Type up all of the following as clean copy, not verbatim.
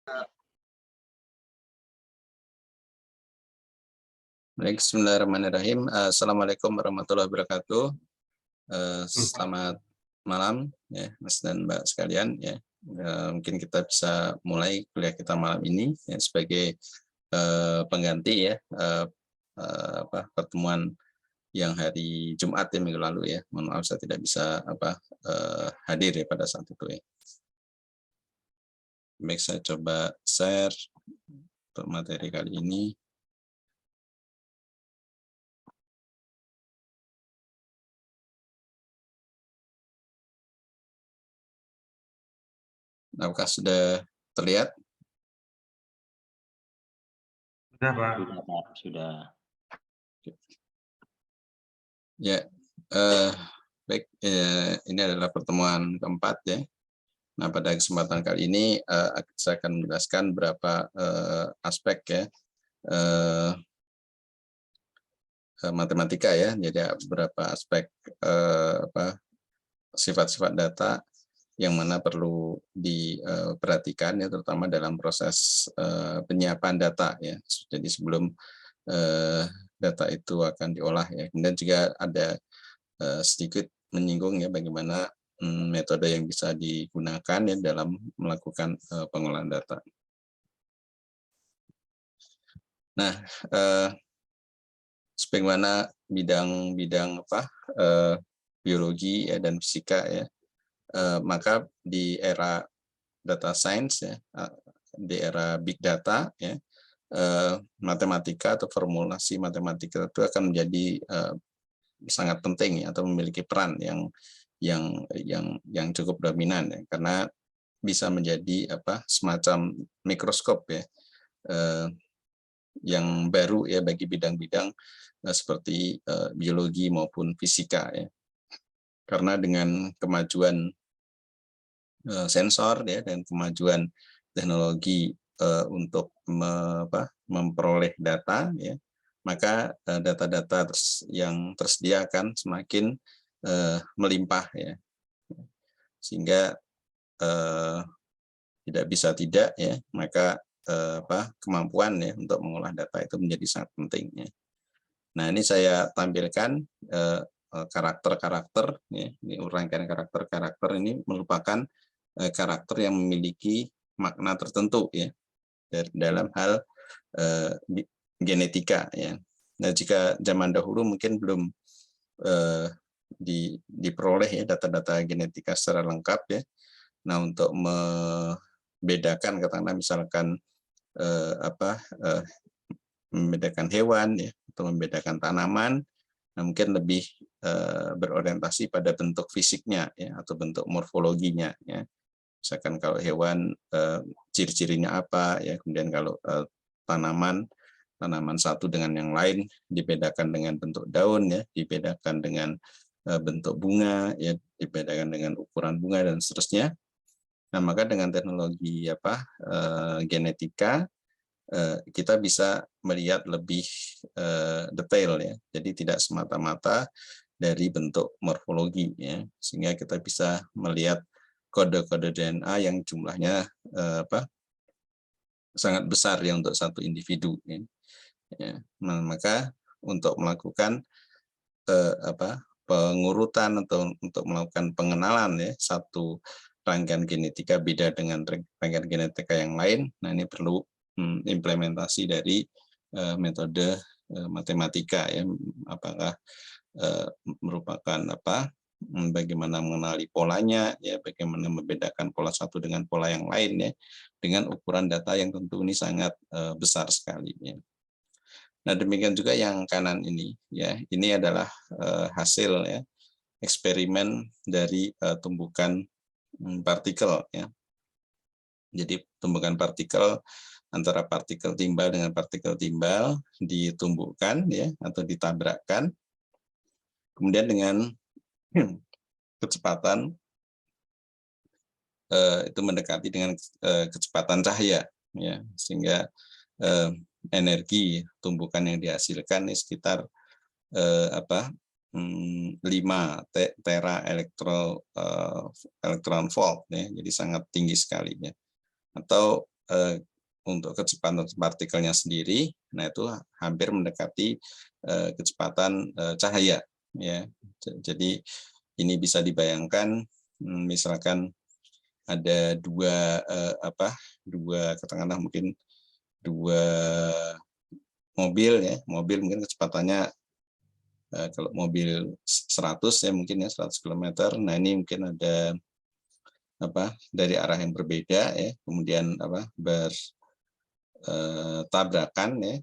Baik, bismillahirrahmanirrahim. Assalamualaikum warahmatullahi wabarakatuh. Selamat malam, ya, Mas dan Mbak sekalian. Ya, mungkin kita bisa mulai kuliah kita malam ini ya, sebagai pengganti ya pertemuan yang hari Jumat ya, minggu lalu ya. Mohon maaf saya tidak bisa hadir ya pada saat itu ya. Baik, saya coba share untuk materi kali ini. Apakah sudah terlihat? Sudah, Pak. Sudah, Pak. Sudah. Ya, baik. Ini adalah pertemuan keempat ya. Nah, pada kesempatan kali ini saya akan menjelaskan beberapa aspek ya matematika ya. Jadi beberapa aspek sifat-sifat data yang mana perlu diperhatikan ya, terutama dalam proses penyiapan data ya. Jadi sebelum data itu akan diolah ya. Kemudian juga ada sedikit menyinggung ya bagaimana metode yang bisa digunakan ya dalam melakukan pengolahan data. Nah, sebagaimana bidang biologi ya dan fisika ya, maka di era data science ya, di era big data ya, matematika atau formulasi matematika itu akan menjadi sangat penting ya, atau memiliki peran yang cukup dominan ya, karena bisa menjadi semacam mikroskop ya, yang baru ya bagi bidang-bidang seperti biologi maupun fisika ya. Karena dengan kemajuan sensor ya dan kemajuan teknologi untuk memperoleh data ya, maka data-data yang tersedia akan semakin melimpah ya, sehingga tidak bisa tidak ya, maka kemampuan ya untuk mengolah data itu menjadi sangat penting ya. Nah, ini saya tampilkan karakter-karakter ya, ini rangkaian karakter-karakter ini merupakan karakter yang memiliki makna tertentu ya dalam hal genetika ya. Nah, jika zaman dahulu mungkin belum diperoleh ya data-data genetika secara lengkap ya. Nah, untuk membedakan katakanlah misalkan membedakan hewan ya atau membedakan tanaman, nah mungkin lebih berorientasi pada bentuk fisiknya ya atau bentuk morfologinya ya. Misalkan kalau hewan ciri-cirinya apa ya, kemudian kalau tanaman satu dengan yang lain dibedakan dengan bentuk daun ya, dibedakan dengan bentuk bunga ya, dibedakan dengan ukuran bunga dan seterusnya. Nah, maka dengan teknologi genetika kita bisa melihat lebih detail ya. Jadi tidak semata-mata dari bentuk morfologi ya, sehingga kita bisa melihat kode-kode DNA yang jumlahnya sangat besar ya untuk satu individu ya. Nah, maka untuk melakukan pengurutan atau untuk melakukan pengenalan ya satu rangkaian genetika beda dengan rangkaian genetika yang lain, nah ini perlu implementasi dari metode matematika ya, apakah merupakan bagaimana mengenali polanya ya, bagaimana membedakan pola satu dengan pola yang lain ya, dengan ukuran data yang tentu ini sangat besar sekali ya. Nah, demikian juga yang kanan ini ya, ini adalah hasil ya eksperimen dari tumbukan partikel ya. Jadi tumbukan partikel antara partikel timbal dengan partikel timbal ditumbuhkan ya atau ditabrakkan, kemudian dengan kecepatan itu mendekati dengan kecepatan cahaya ya, sehingga energi tumbukan yang dihasilkan sekitar 5 tera elektron volt ya, jadi sangat tinggi sekali ya. Atau untuk kecepatan partikelnya sendiri, nah itu hampir mendekati kecepatan cahaya, ya. Jadi ini bisa dibayangkan, misalkan ada dua katakanlah mungkin dua mobil, ya, mobil mungkin kecepatannya kalau mobil 100 ya mungkin ya 100 km. Nah ini mungkin ada dari arah yang berbeda, ya, kemudian bertabrakan, ya,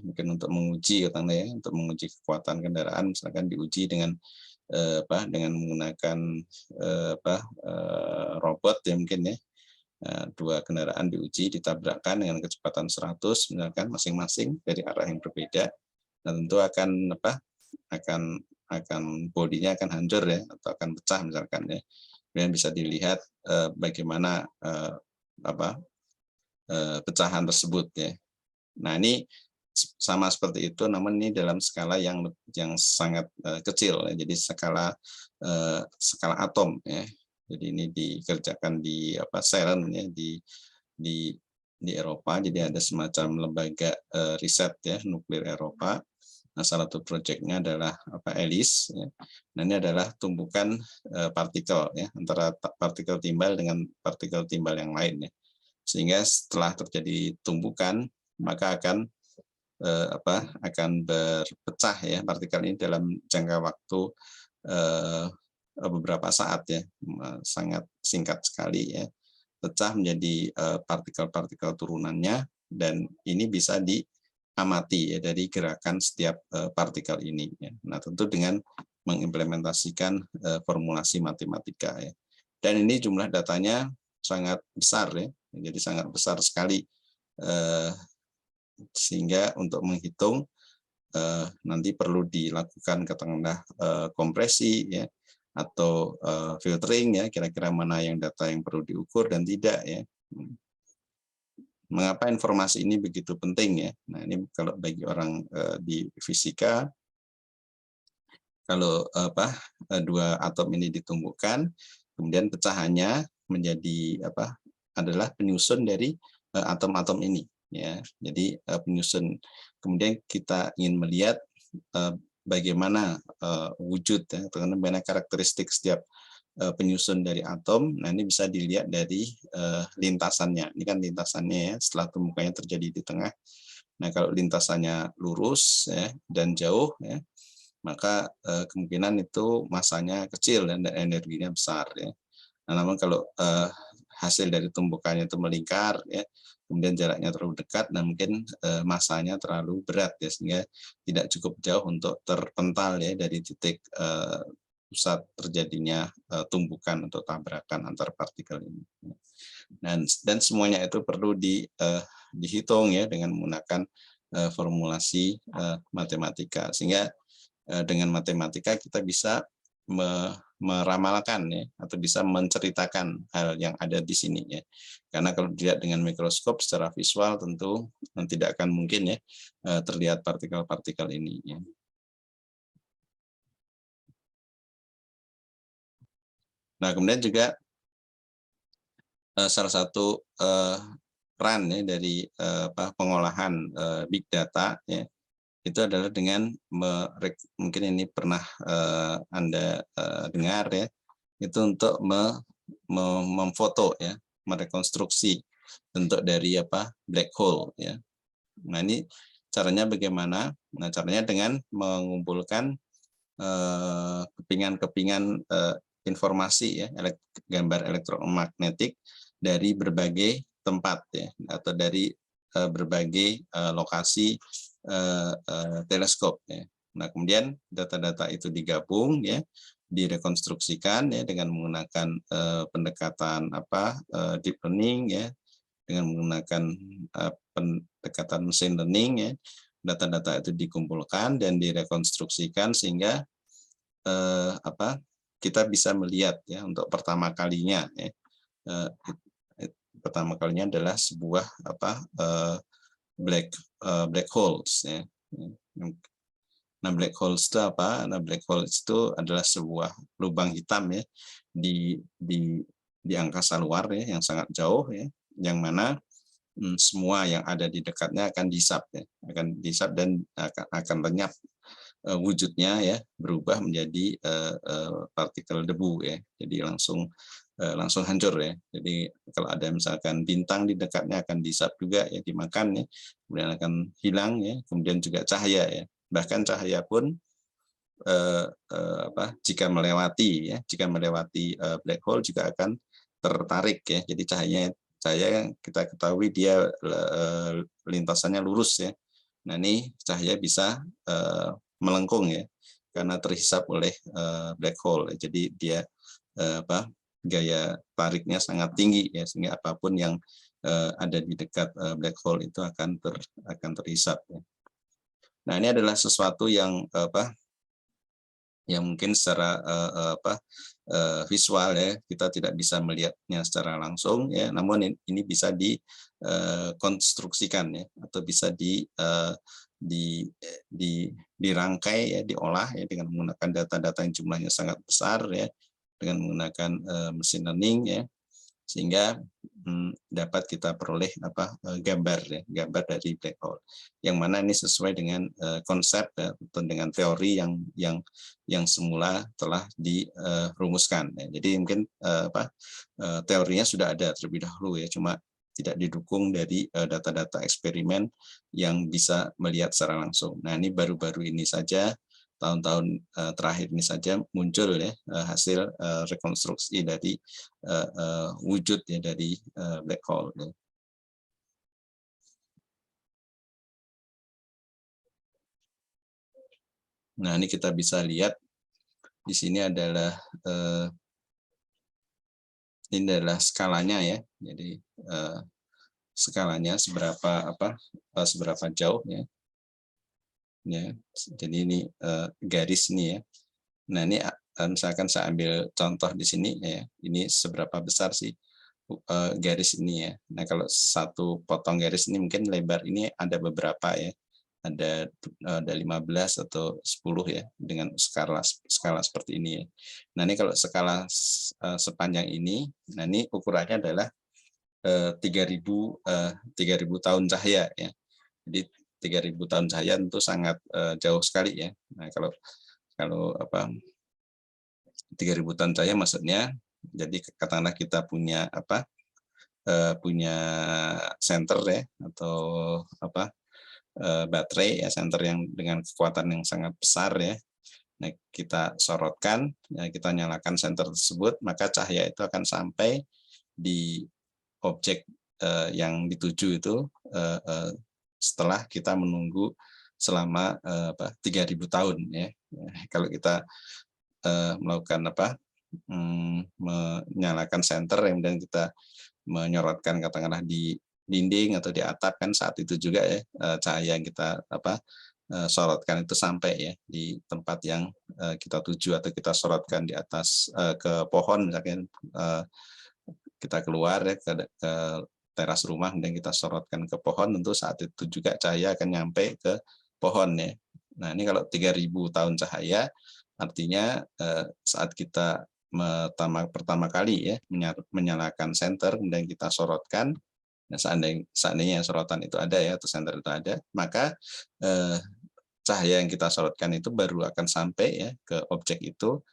mungkin untuk menguji katanya, ya, untuk menguji kekuatan kendaraan, misalkan diuji dengan dengan menggunakan robot, ya mungkin, ya. Dua kendaraan diuji ditabrakkan dengan kecepatan 100 misalkan masing-masing dari arah yang berbeda, dan tentu akan bodinya akan hancur, ya, atau akan pecah misalkan, ya. Kemudian bisa dilihat bagaimana pecahan tersebut, ya. Nah ini sama seperti itu, namun ini dalam skala yang sangat kecil, ya. Jadi skala atom, ya. Jadi ini dikerjakan di CERN, ya, di Eropa. Jadi ada semacam lembaga riset, ya, nuklir Eropa. Nah, salah satu proyeknya adalah ELIS, ya. Nah, ini adalah tumbukan partikel, ya, antara partikel timbal dengan partikel timbal yang lain, ya. Sehingga setelah terjadi tumbukan, maka akan berpecah, ya, partikel ini dalam jangka waktu beberapa saat, ya, sangat singkat sekali, ya, pecah menjadi partikel-partikel turunannya, dan ini bisa diamati, ya, dari gerakan setiap partikel ini, ya. Nah, tentu dengan mengimplementasikan formulasi matematika, ya. Dan ini jumlah datanya sangat besar, ya, jadi sangat besar sekali, sehingga untuk menghitung nanti perlu dilakukan katakanlah kompresi, ya, atau filtering, ya, kira-kira mana yang data yang perlu diukur dan tidak, ya. Mengapa informasi ini begitu penting, ya? Nah, ini kalau bagi orang di fisika, kalau dua atom ini ditumbuhkan, kemudian pecahannya menjadi adalah penyusun dari atom-atom ini, ya. Jadi penyusun, kemudian kita ingin melihat bagaimana wujud, ya, atau bagaimana karakteristik setiap penyusun dari atom. Nah, ini bisa dilihat dari lintasannya. Ini kan lintasannya, ya, setelah tumbukannya terjadi di tengah. Nah, kalau lintasannya lurus, ya, dan jauh, ya, maka kemungkinan itu masanya kecil dan energinya besar, ya. Nah, namun kalau hasil dari tumbukannya itu melingkar, ya, kemudian jaraknya terlalu dekat, dan mungkin masanya terlalu berat, ya, sehingga tidak cukup jauh untuk terpental, ya, dari titik pusat terjadinya tumbukan atau tabrakan antar partikel ini. Dan semuanya itu perlu dihitung, ya, dengan menggunakan formulasi matematika, sehingga dengan matematika kita bisa meramalkan, ya, atau bisa menceritakan hal yang ada di sini, ya. Karena kalau dilihat dengan mikroskop secara visual tentu tidak akan mungkin, ya, terlihat partikel-partikel ini, ya. Nah, kemudian juga salah satu peran, ya, dari pengolahan big data, ya, itu adalah dengan mungkin ini pernah Anda dengar, ya, itu untuk memfoto, ya, merekonstruksi bentuk dari black hole, ya. Nah, ini caranya bagaimana? Nah, caranya dengan mengumpulkan kepingan-kepingan informasi, ya, gambar elektromagnetik dari berbagai tempat, ya, atau dari berbagai lokasi teleskop, ya. Nah, kemudian data-data itu digabung, ya, direkonstruksikan, ya, dengan menggunakan pendekatan deep learning, ya, dengan menggunakan pendekatan machine learning, ya. Data-data itu dikumpulkan dan direkonstruksikan sehingga kita bisa melihat, ya, untuk pertama kalinya, ya, pertama kalinya adalah sebuah black holes, ya. Nah, black holes itu apa? Nah, black holes itu adalah sebuah lubang hitam, ya, di angkasa luar, ya, yang sangat jauh, ya, yang mana semua yang ada di dekatnya akan disap ya, akan disap dan akan lenyap wujudnya ya, berubah menjadi partikel debu ya. Jadi langsung hancur ya. Jadi kalau ada misalkan bintang di dekatnya akan disap juga ya, dimakan ya, kemudian akan hilang ya, kemudian juga cahaya ya. Bahkan cahaya pun jika melewati black hole juga akan tertarik ya. Jadi cahaya yang kita ketahui dia lintasannya lurus ya. Nah ini cahaya bisa melengkung ya karena terhisap oleh black hole. Jadi dia gaya tariknya sangat tinggi ya, sehingga apapun yang ada di dekat black hole itu akan terhisap ya. Nah ini adalah sesuatu yang yang mungkin secara visual ya kita tidak bisa melihatnya secara langsung ya, namun ini bisa dikonstruksikan ya, atau bisa dirangkai ya, diolah ya dengan menggunakan data-data yang jumlahnya sangat besar ya, dengan menggunakan mesin learning ya, sehingga dapat kita peroleh gambar ya, gambar dari black hole, yang mana ini sesuai dengan konsep ya, atau dengan teori yang semula telah dirumuskan ya. Jadi mungkin teorinya sudah ada terlebih dahulu ya, cuma tidak didukung dari data-data eksperimen yang bisa melihat secara langsung. Nah ini baru-baru ini saja, tahun-tahun terakhir ini saja muncul ya hasil rekonstruksi dari wujud ya dari black hole. Ya. Nah ini kita bisa lihat di sini adalah ini adalah skalanya ya. Jadi skalanya seberapa jauh ya. Ya, jadi ini garis ini ya. Nah ini misalkan saya ambil contoh di sini ya, ini seberapa besar sih garis ini ya. Nah kalau satu potong garis ini mungkin lebar ini ada beberapa ya, ada 15 atau 10 ya, dengan skala seperti ini ya. Nah ini kalau skala sepanjang ini, nah ini ukurannya adalah 3000 tahun cahaya ya. Jadi 3000 tahun cahaya tentu sangat jauh sekali ya. Nah, kalau 3000 tahun cahaya maksudnya, jadi katakanlah kita punya punya senter ya, atau baterai ya, senter yang dengan kekuatan yang sangat besar ya. Nah, kita sorotkan, ya, kita nyalakan senter tersebut, maka cahaya itu akan sampai di objek yang dituju itu setelah kita menunggu selama 3000 tahun ya. Kalau kita melakukan menyalakan senter, kemudian kita menyorotkan katakanlah di dinding atau di atap, kan saat itu juga ya cahaya yang kita sorotkan itu sampai ya di tempat yang kita tuju, atau kita sorotkan di atas ke pohon misalkan, kita keluar ya ke teras rumah, kemudian kita sorotkan ke pohon, tentu saat itu juga cahaya akan nyampe ke pohon ya. Nah ini kalau 3000 tahun cahaya, artinya saat kita pertama kali ya menyalakan senter, kemudian kita sorotkan, nah seandainya sorotan itu ada ya, atau senter itu ada, maka cahaya yang kita sorotkan itu baru akan sampai ya ke objek itu,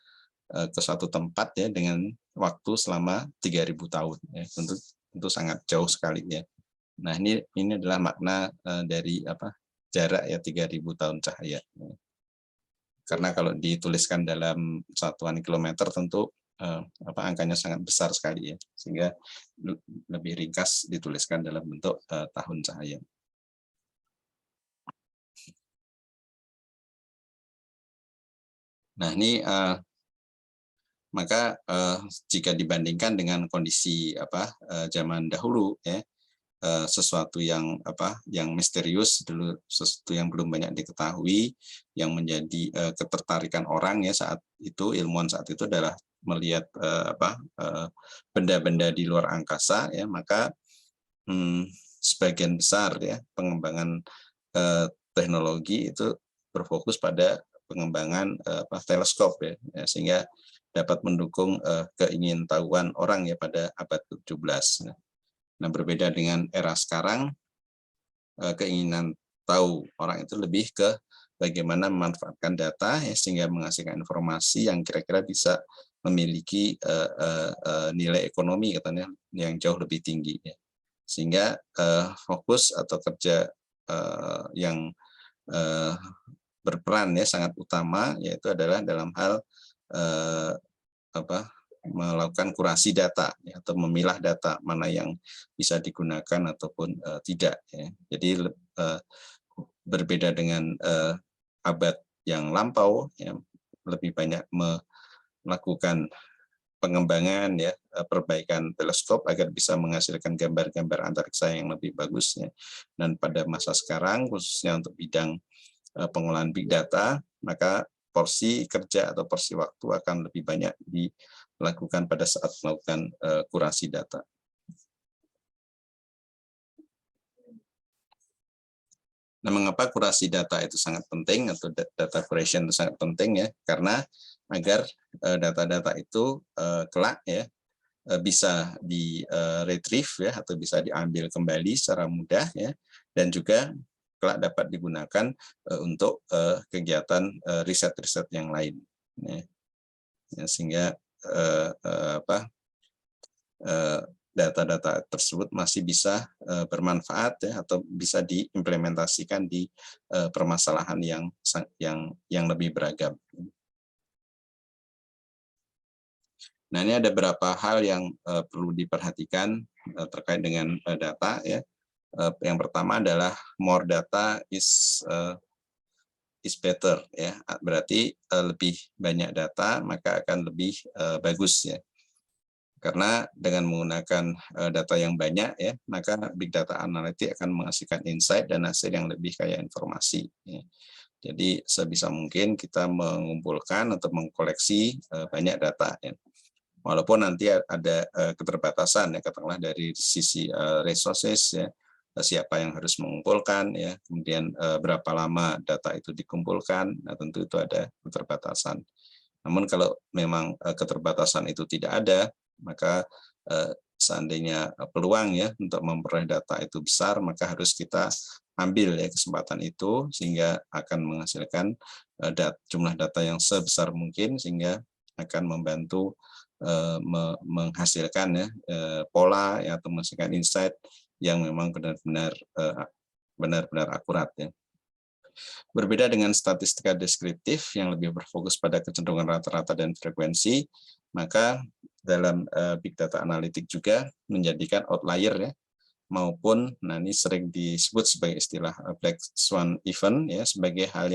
ke suatu tempat ya, dengan waktu selama 3000 tahun ya. Tentu sangat jauh sekali ya. Nah ini adalah makna dari jarak ya 3000 tahun cahaya. Karena kalau dituliskan dalam satuan kilometer tentu angkanya sangat besar sekali ya, sehingga lebih ringkas dituliskan dalam bentuk tahun cahaya. Nah ini maka jika dibandingkan dengan kondisi zaman dahulu ya, sesuatu yang yang misterius dulu, sesuatu yang belum banyak diketahui, yang menjadi ketertarikan orang ya saat itu, ilmuwan saat itu adalah melihat benda-benda di luar angkasa ya, maka sebagian besar ya pengembangan teknologi itu berfokus pada pengembangan teleskop ya, sehingga dapat mendukung keingintahuan orang ya pada abad ke-17. Nah, berbeda dengan era sekarang, keinginan tahu orang itu lebih ke bagaimana memanfaatkan data ya, sehingga menghasilkan informasi yang kira-kira bisa memiliki nilai ekonomi katanya yang jauh lebih tinggi ya. Sehingga fokus atau kerja yang berperan ya sangat utama yaitu adalah dalam hal melakukan kurasi data ya, atau memilah data mana yang bisa digunakan ataupun tidak ya. Jadi berbeda dengan abad yang lampau ya, lebih banyak melakukan pengembangan ya, perbaikan teleskop agar bisa menghasilkan gambar-gambar antariksa yang lebih bagus ya. Dan pada masa sekarang khususnya untuk bidang pengolahan big data, maka porsi kerja atau porsi waktu akan lebih banyak dilakukan pada saat melakukan kurasi data. Nah, mengapa kurasi data itu sangat penting atau data curation itu sangat penting ya? Karena agar data-data itu kelak ya bisa di retrieve ya atau bisa diambil kembali secara mudah ya, dan juga kelak dapat digunakan untuk kegiatan riset-riset yang lain ya. Sehingga data-data tersebut masih bisa bermanfaat ya, atau bisa diimplementasikan di permasalahan yang lebih beragam. Nah, ini ada beberapa hal yang perlu diperhatikan terkait dengan data ya. Yang pertama adalah more data is better ya. Berarti lebih banyak data maka akan lebih bagus ya. Karena dengan menggunakan data yang banyak ya, maka big data analytic akan menghasilkan insight dan hasil yang lebih kaya informasi ya. Jadi sebisa mungkin kita mengumpulkan atau mengkoleksi banyak data ya. Walaupun nanti ada keterbatasan ya, katakanlah dari sisi resources ya, siapa yang harus mengumpulkan ya, kemudian berapa lama data itu dikumpulkan, nah tentu itu ada keterbatasan. Namun kalau memang keterbatasan itu tidak ada, maka seandainya peluang ya untuk memperoleh data itu besar, maka harus kita ambil ya kesempatan itu sehingga akan menghasilkan jumlah data yang sebesar mungkin sehingga akan membantu menghasilkan ya pola ya, atau menghasilkan insight yang memang benar-benar akurat ya. Berbeda dengan statistika deskriptif yang lebih berfokus pada kecenderungan rata-rata dan frekuensi, maka dalam big data analitik juga menjadikan outlier ya, maupun nah ini sering disebut sebagai istilah black swan event ya, sebagai hal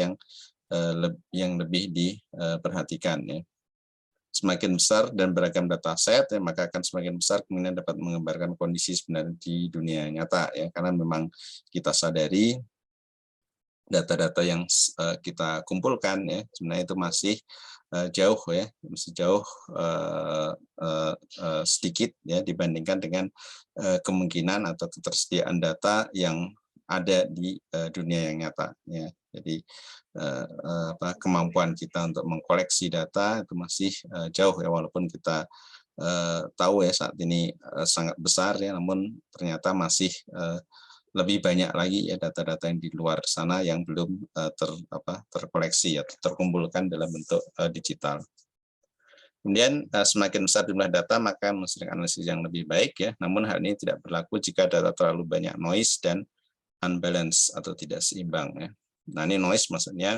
yang lebih diperhatikan ya. Semakin besar dan beragam dataset ya, maka akan semakin besar kemudian dapat menggambarkan kondisi sebenarnya di dunia nyata ya, karena memang kita sadari data-data yang kita kumpulkan ya sebenarnya itu masih jauh ya, masih jauh sedikit ya dibandingkan dengan kemungkinan atau ketersediaan data yang ada di dunia yang nyata ya. Jadi kemampuan kita untuk mengkoleksi data itu masih jauh ya, walaupun kita tahu ya saat ini sangat besar ya, namun ternyata masih lebih banyak lagi ya data-data yang di luar sana yang belum terkoleksi atau terkumpulkan dalam bentuk digital. Kemudian semakin besar jumlah data maka menghasilkan analisis yang lebih baik ya. Namun hal ini tidak berlaku jika data terlalu banyak noise dan unbalance atau tidak seimbang ya. Nah, ini noise maksudnya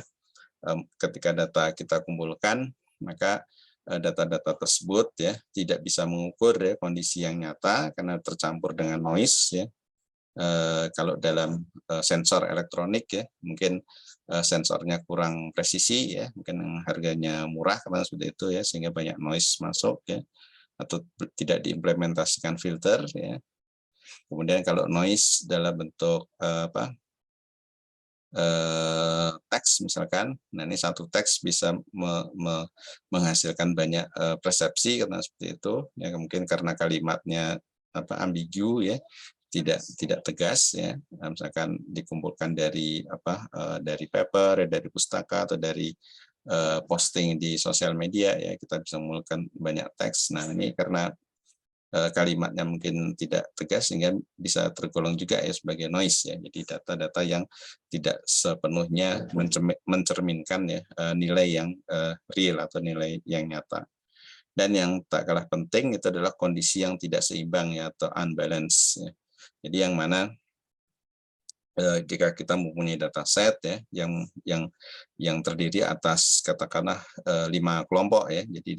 ketika data kita kumpulkan maka data-data tersebut ya tidak bisa mengukur ya kondisi yang nyata karena tercampur dengan noise ya. Kalau dalam sensor elektronik ya mungkin sensornya kurang presisi ya, mungkin harganya murah karena seperti itu ya, sehingga banyak noise masuk ya, atau tidak diimplementasikan filter ya. Kemudian kalau noise dalam bentuk teks misalkan, nah ini satu teks bisa menghasilkan banyak persepsi karena seperti itu ya, mungkin karena kalimatnya ambigu ya, tidak tegas ya, misalkan dikumpulkan dari dari paper, dari pustaka atau dari posting di sosial media ya, kita bisa mengumpulkan banyak teks. Nah ini karena kalimatnya mungkin tidak tegas sehingga bisa tergolong juga ya sebagai noise ya. Jadi data-data yang tidak sepenuhnya mencerminkan ya nilai yang real atau nilai yang nyata. Dan yang tak kalah penting itu adalah kondisi yang tidak seimbang ya atau unbalance ya. Jadi yang mana jika kita mempunyai dataset ya yang terdiri atas katakanlah 5 kelompok ya. Jadi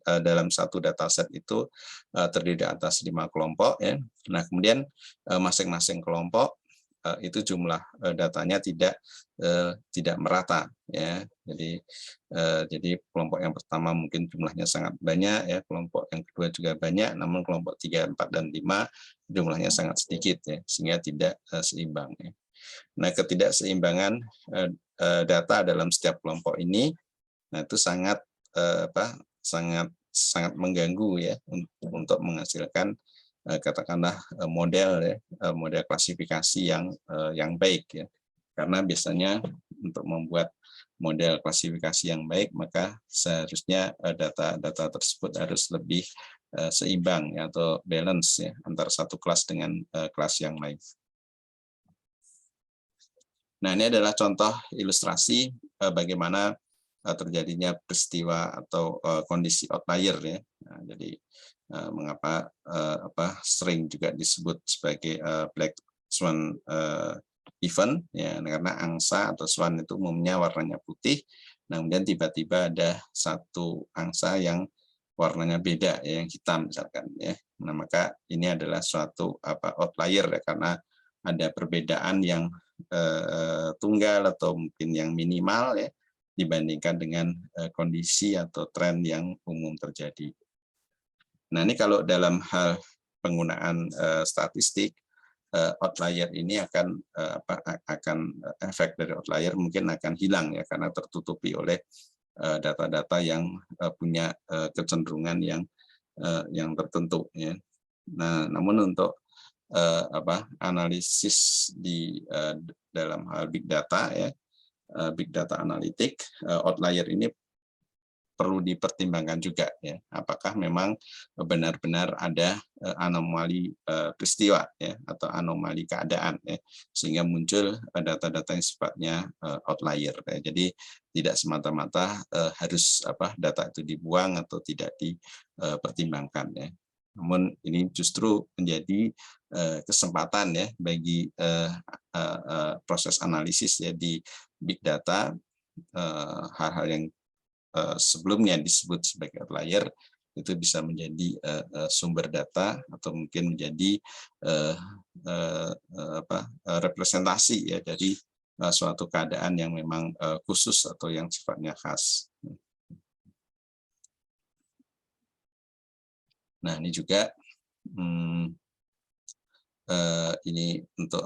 dalam satu dataset itu terdiri atas 5 kelompok ya. Nah, kemudian masing-masing kelompok itu jumlah datanya tidak merata ya. Jadi kelompok yang pertama mungkin jumlahnya sangat banyak ya, kelompok yang kedua juga banyak, namun kelompok 3, 4 dan 5 jumlahnya sangat sedikit ya, sehingga tidak seimbang ya. Nah, ketidakseimbangan data dalam setiap kelompok ini, nah itu sangat sangat mengganggu ya untuk menghasilkan katakanlah model ya, model klasifikasi yang baik ya. Karena biasanya untuk membuat model klasifikasi yang baik, maka seharusnya data-data tersebut harus lebih seimbang ya, atau balance ya, antara satu kelas dengan kelas yang lain. Nah, ini adalah contoh ilustrasi bagaimana terjadinya peristiwa atau kondisi outlier ya. Nah, jadi mengapa sering juga disebut sebagai black swan event ya, karena angsa atau swan itu umumnya warnanya putih, nah, kemudian tiba-tiba ada satu angsa yang warnanya beda ya, yang hitam misalkan ya. Nah, maka ini adalah suatu outlier ya, karena ada perbedaan yang tunggal atau mungkin yang minimal ya dibandingkan dengan kondisi atau tren yang umum terjadi. Nah, ini kalau dalam hal penggunaan statistik, outlier ini akan efek dari outlier mungkin akan hilang ya, karena tertutupi oleh data-data yang punya kecenderungan yang tertentu ya. Nah, namun untuk analisis di dalam hal big data ya, big data analitik, outlier ini perlu dipertimbangkan juga ya, apakah memang benar-benar ada anomali peristiwa ya, atau anomali keadaan ya, sehingga muncul data-data yang sifatnya outlier ya. Jadi tidak semata-mata harus data itu dibuang atau tidak dipertimbangkan ya. Namun ini justru menjadi kesempatan ya bagi proses analisis ya di big data, hal-hal yang sebelumnya disebut sebagai outlier itu bisa menjadi sumber data atau mungkin menjadi representasi ya dari suatu keadaan yang memang khusus atau yang sifatnya khas. Nah, ini juga ini untuk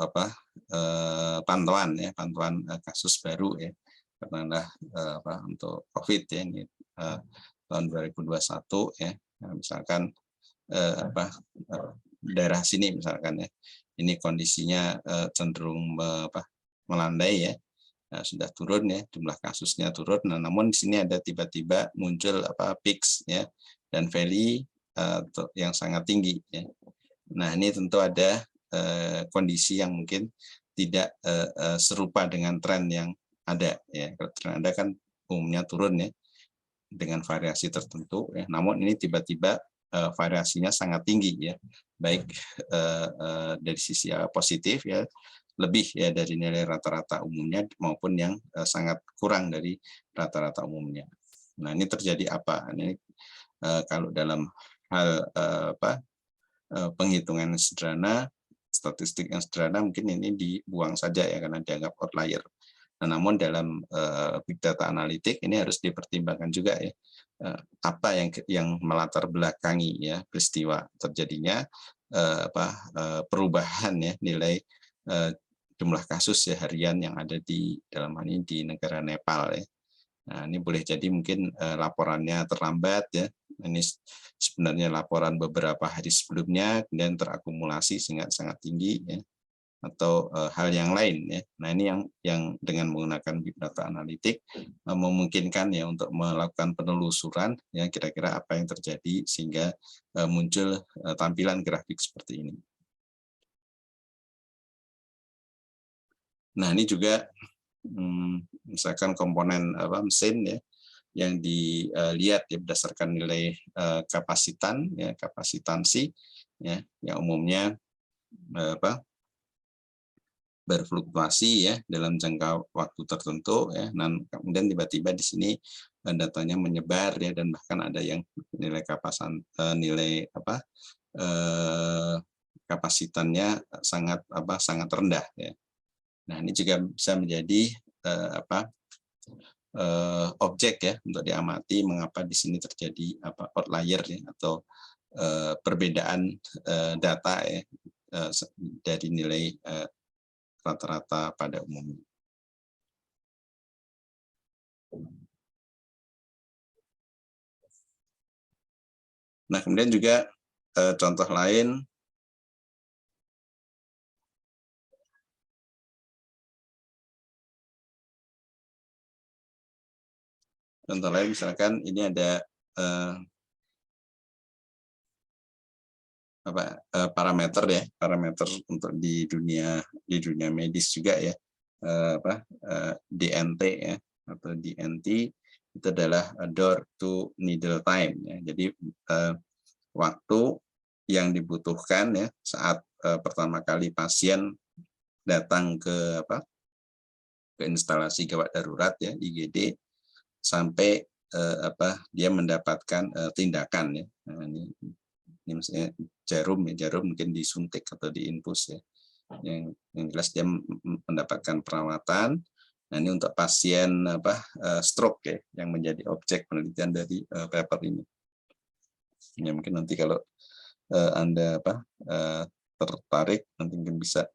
pantauan ya, pantauan kasus baru ya, karena untuk COVID ya, ini tahun 2021 ya. Nah, misalkan daerah sini misalkan ya, ini kondisinya cenderung melandai ya. Nah, sudah turun ya, jumlah kasusnya turun. Nah, namun di sini ada tiba-tiba muncul peaks ya dan valley yang sangat tinggi ya. Nah, ini tentu ada kondisi yang mungkin tidak serupa dengan tren yang ada ya. Tren ada kan umumnya turun ya dengan variasi tertentu ya. Namun ini tiba-tiba variasinya sangat tinggi ya, baik dari sisi positif ya, lebih ya dari nilai rata-rata umumnya maupun yang sangat kurang dari rata-rata umumnya. Nah, ini terjadi apa? Ini kalau dalam hal penghitungan sederhana, statistik yang sederhana mungkin ini dibuang saja ya karena dianggap outlier. Nah, namun dalam big data analitik ini harus dipertimbangkan juga ya, apa yang melatar belakangi ya peristiwa terjadinya perubahan ya nilai jumlah kasus ya harian yang ada di dalam hal ini di negara Nepal ya. Nah, ini boleh jadi mungkin laporannya terlambat ya. Ini sebenarnya laporan beberapa hari sebelumnya kemudian terakumulasi sehingga sangat tinggi ya. atau hal yang lain ya. Nah, ini yang dengan menggunakan big data analitik memungkinkan ya untuk melakukan penelusuran ya kira-kira apa yang terjadi sehingga muncul tampilan grafik seperti ini. Nah, ini juga misalkan komponen mesin ya yang dilihat ya berdasarkan nilai kapasitansi ya yang umumnya berfluktuasi ya dalam jangka waktu tertentu ya, dan kemudian tiba-tiba di sini datanya menyebar ya, dan bahkan ada yang nilai kapasitannya sangat rendah ya. Nah, ini juga bisa menjadi objek ya untuk diamati mengapa di sini terjadi outlier ya, atau perbedaan data ya dari nilai rata-rata pada umumnya. Nah, kemudian juga contoh lain misalkan ini ada parameter untuk di dunia medis juga ya, DNT ya, atau DNT itu adalah door to needle time ya. Jadi waktu yang dibutuhkan ya saat pertama kali pasien datang ke instalasi gawat darurat ya, IGD, sampai dia mendapatkan tindakan ya. Nah, ini misalnya jarum mungkin disuntik atau diinfus ya, yang jelas dia mendapatkan perawatan. Nah, ini untuk pasien stroke ya yang menjadi objek penelitian dari paper ini ya. Mungkin nanti kalau Anda tertarik nanti mungkin bisa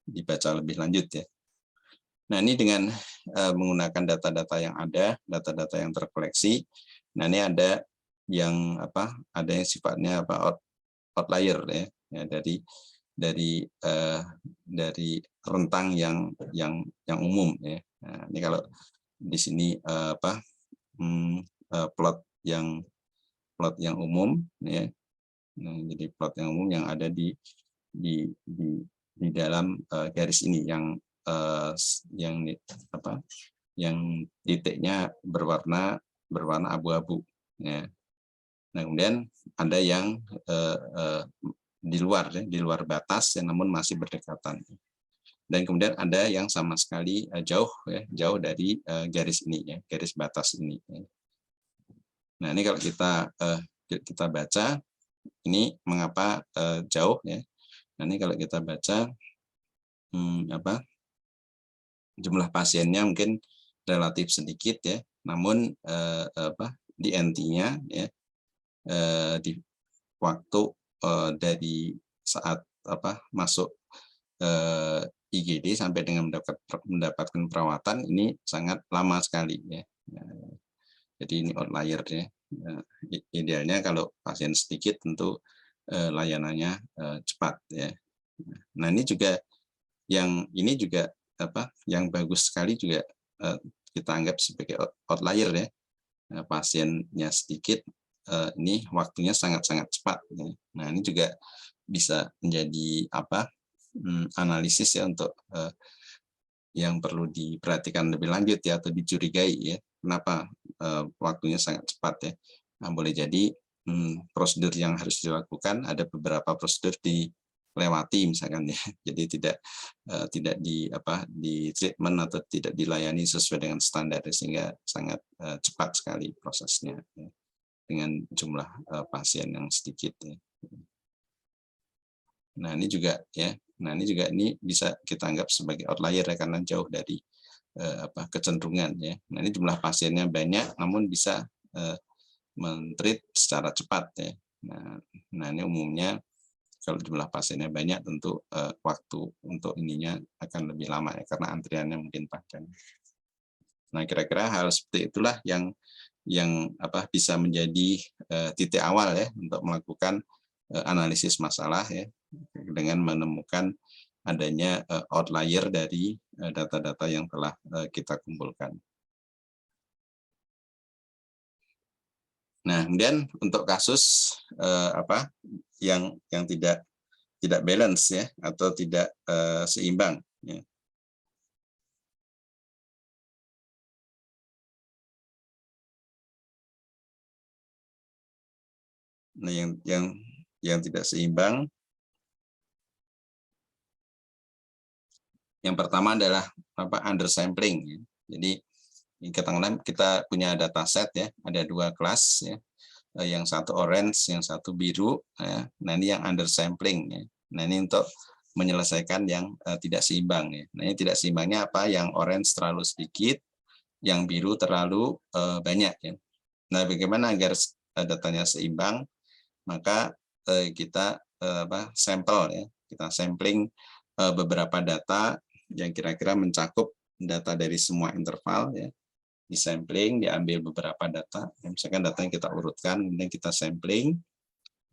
dibaca lebih lanjut ya. Nah, ini dengan menggunakan data-data yang ada, data-data yang terkoleksi. Nah, ini ada yang sifatnya outlier ya, dari rentang yang umum ya. Nah, ini kalau di sini plot yang umum ya. Nah, jadi plot yang umum yang ada di dalam garis ini yang titiknya berwarna abu-abu ya. Nah, kemudian ada yang di luar batas ya, namun masih berdekatan. Dan kemudian ada yang sama sekali jauh dari garis ini ya, garis batas ini. Nah, ini kalau kita baca ini mengapa jauh ya. Nah, ini kalau kita baca jumlah pasiennya mungkin relatif sedikit ya, namun DNT-nya ya di waktu dari saat masuk IGD sampai dengan mendapatkan perawatan ini sangat lama sekali ya. Jadi ini outlier ya. Idealnya kalau pasien sedikit tentu layanannya cepat ya. Nah, ini juga yang bagus sekali juga kita anggap sebagai outlier ya. Pasiennya sedikit, ini waktunya sangat-sangat cepat. Nah, ini juga bisa menjadi analisis ya untuk yang perlu diperhatikan lebih lanjut ya, atau dicurigai ya. Kenapa waktunya sangat cepat ya? Nah, boleh jadi prosedur yang harus dilakukan ada beberapa prosedur dilewati misalkan ya. Jadi tidak di treatment atau tidak dilayani sesuai dengan standar sehingga sangat cepat sekali prosesnya ya, dengan jumlah pasien yang sedikit ya. Nah, ini juga ya. Nah, ini bisa kita anggap sebagai outlier ya, karena jauh dari kecenderungan ya. Nah, ini jumlah pasiennya banyak namun bisa men-treat secara cepat ya. Nah, ini umumnya kalau jumlah pasiennya banyak tentu waktu untuk ininya akan lebih lama ya, karena antriannya mungkin panjang. Nah, kira-kira hal seperti itulah yang bisa menjadi titik awal ya untuk melakukan analisis masalah ya. dengan menemukan adanya outlier dari data-data yang telah kita kumpulkan. Nah, kemudian untuk kasus yang tidak balance ya, atau tidak seimbang ya. Nah, yang tidak seimbang, yang pertama adalah undersampling ya. Jadi katakanlah kita punya dataset ya, ada 2 kelas ya, yang satu orange, yang satu biru ya. Nah, ini yang undersampling ya. Nah, ini untuk menyelesaikan yang tidak seimbang ya. Nah, ini tidak seimbangnya apa? Yang orange terlalu sedikit, yang biru terlalu banyak ya. Nah, bagaimana agar datanya seimbang? Maka kita sampel ya, kita sampling beberapa data yang kira-kira mencakup data dari semua interval ya, di sampling, diambil beberapa data, misalkan data yang kita urutkan, kemudian kita sampling,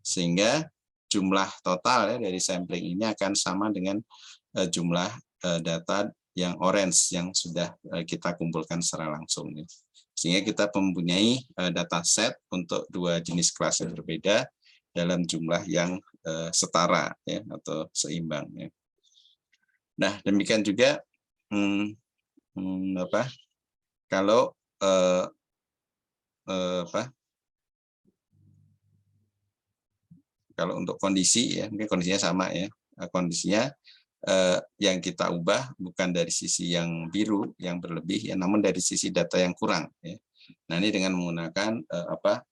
sehingga jumlah total ya dari sampling ini akan sama dengan jumlah data yang orange yang sudah kita kumpulkan secara langsung ya. Sehingga kita mempunyai data set untuk 2 jenis kelas yang berbeda dalam jumlah yang setara ya, atau seimbang ya. Nah, demikian juga kalau kalau untuk kondisi ya, mungkin kondisinya sama ya. Kondisinya yang kita ubah bukan dari sisi yang biru yang berlebih ya, namun dari sisi data yang kurang ya. Nah, ini dengan menggunakan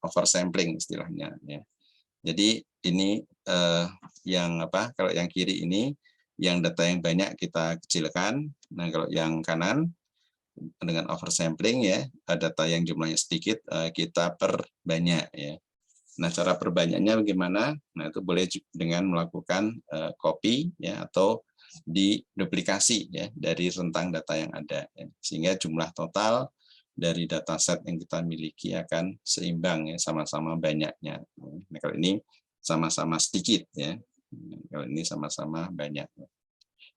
oversampling istilahnya ya. Jadi ini kalau yang kiri ini yang data yang banyak kita kecilkan. Nah, kalau yang kanan dengan oversampling ya, data yang jumlahnya sedikit kita perbanyak ya. Nah, cara perbanyaknya bagaimana? Nah, itu boleh dengan melakukan copy ya, atau diduplikasi ya dari rentang data yang ada ya. Sehingga jumlah total dari dataset yang kita miliki akan seimbang ya, sama-sama banyaknya. Nah, kalau ini sama-sama sedikit ya. Kalau ini sama-sama banyak.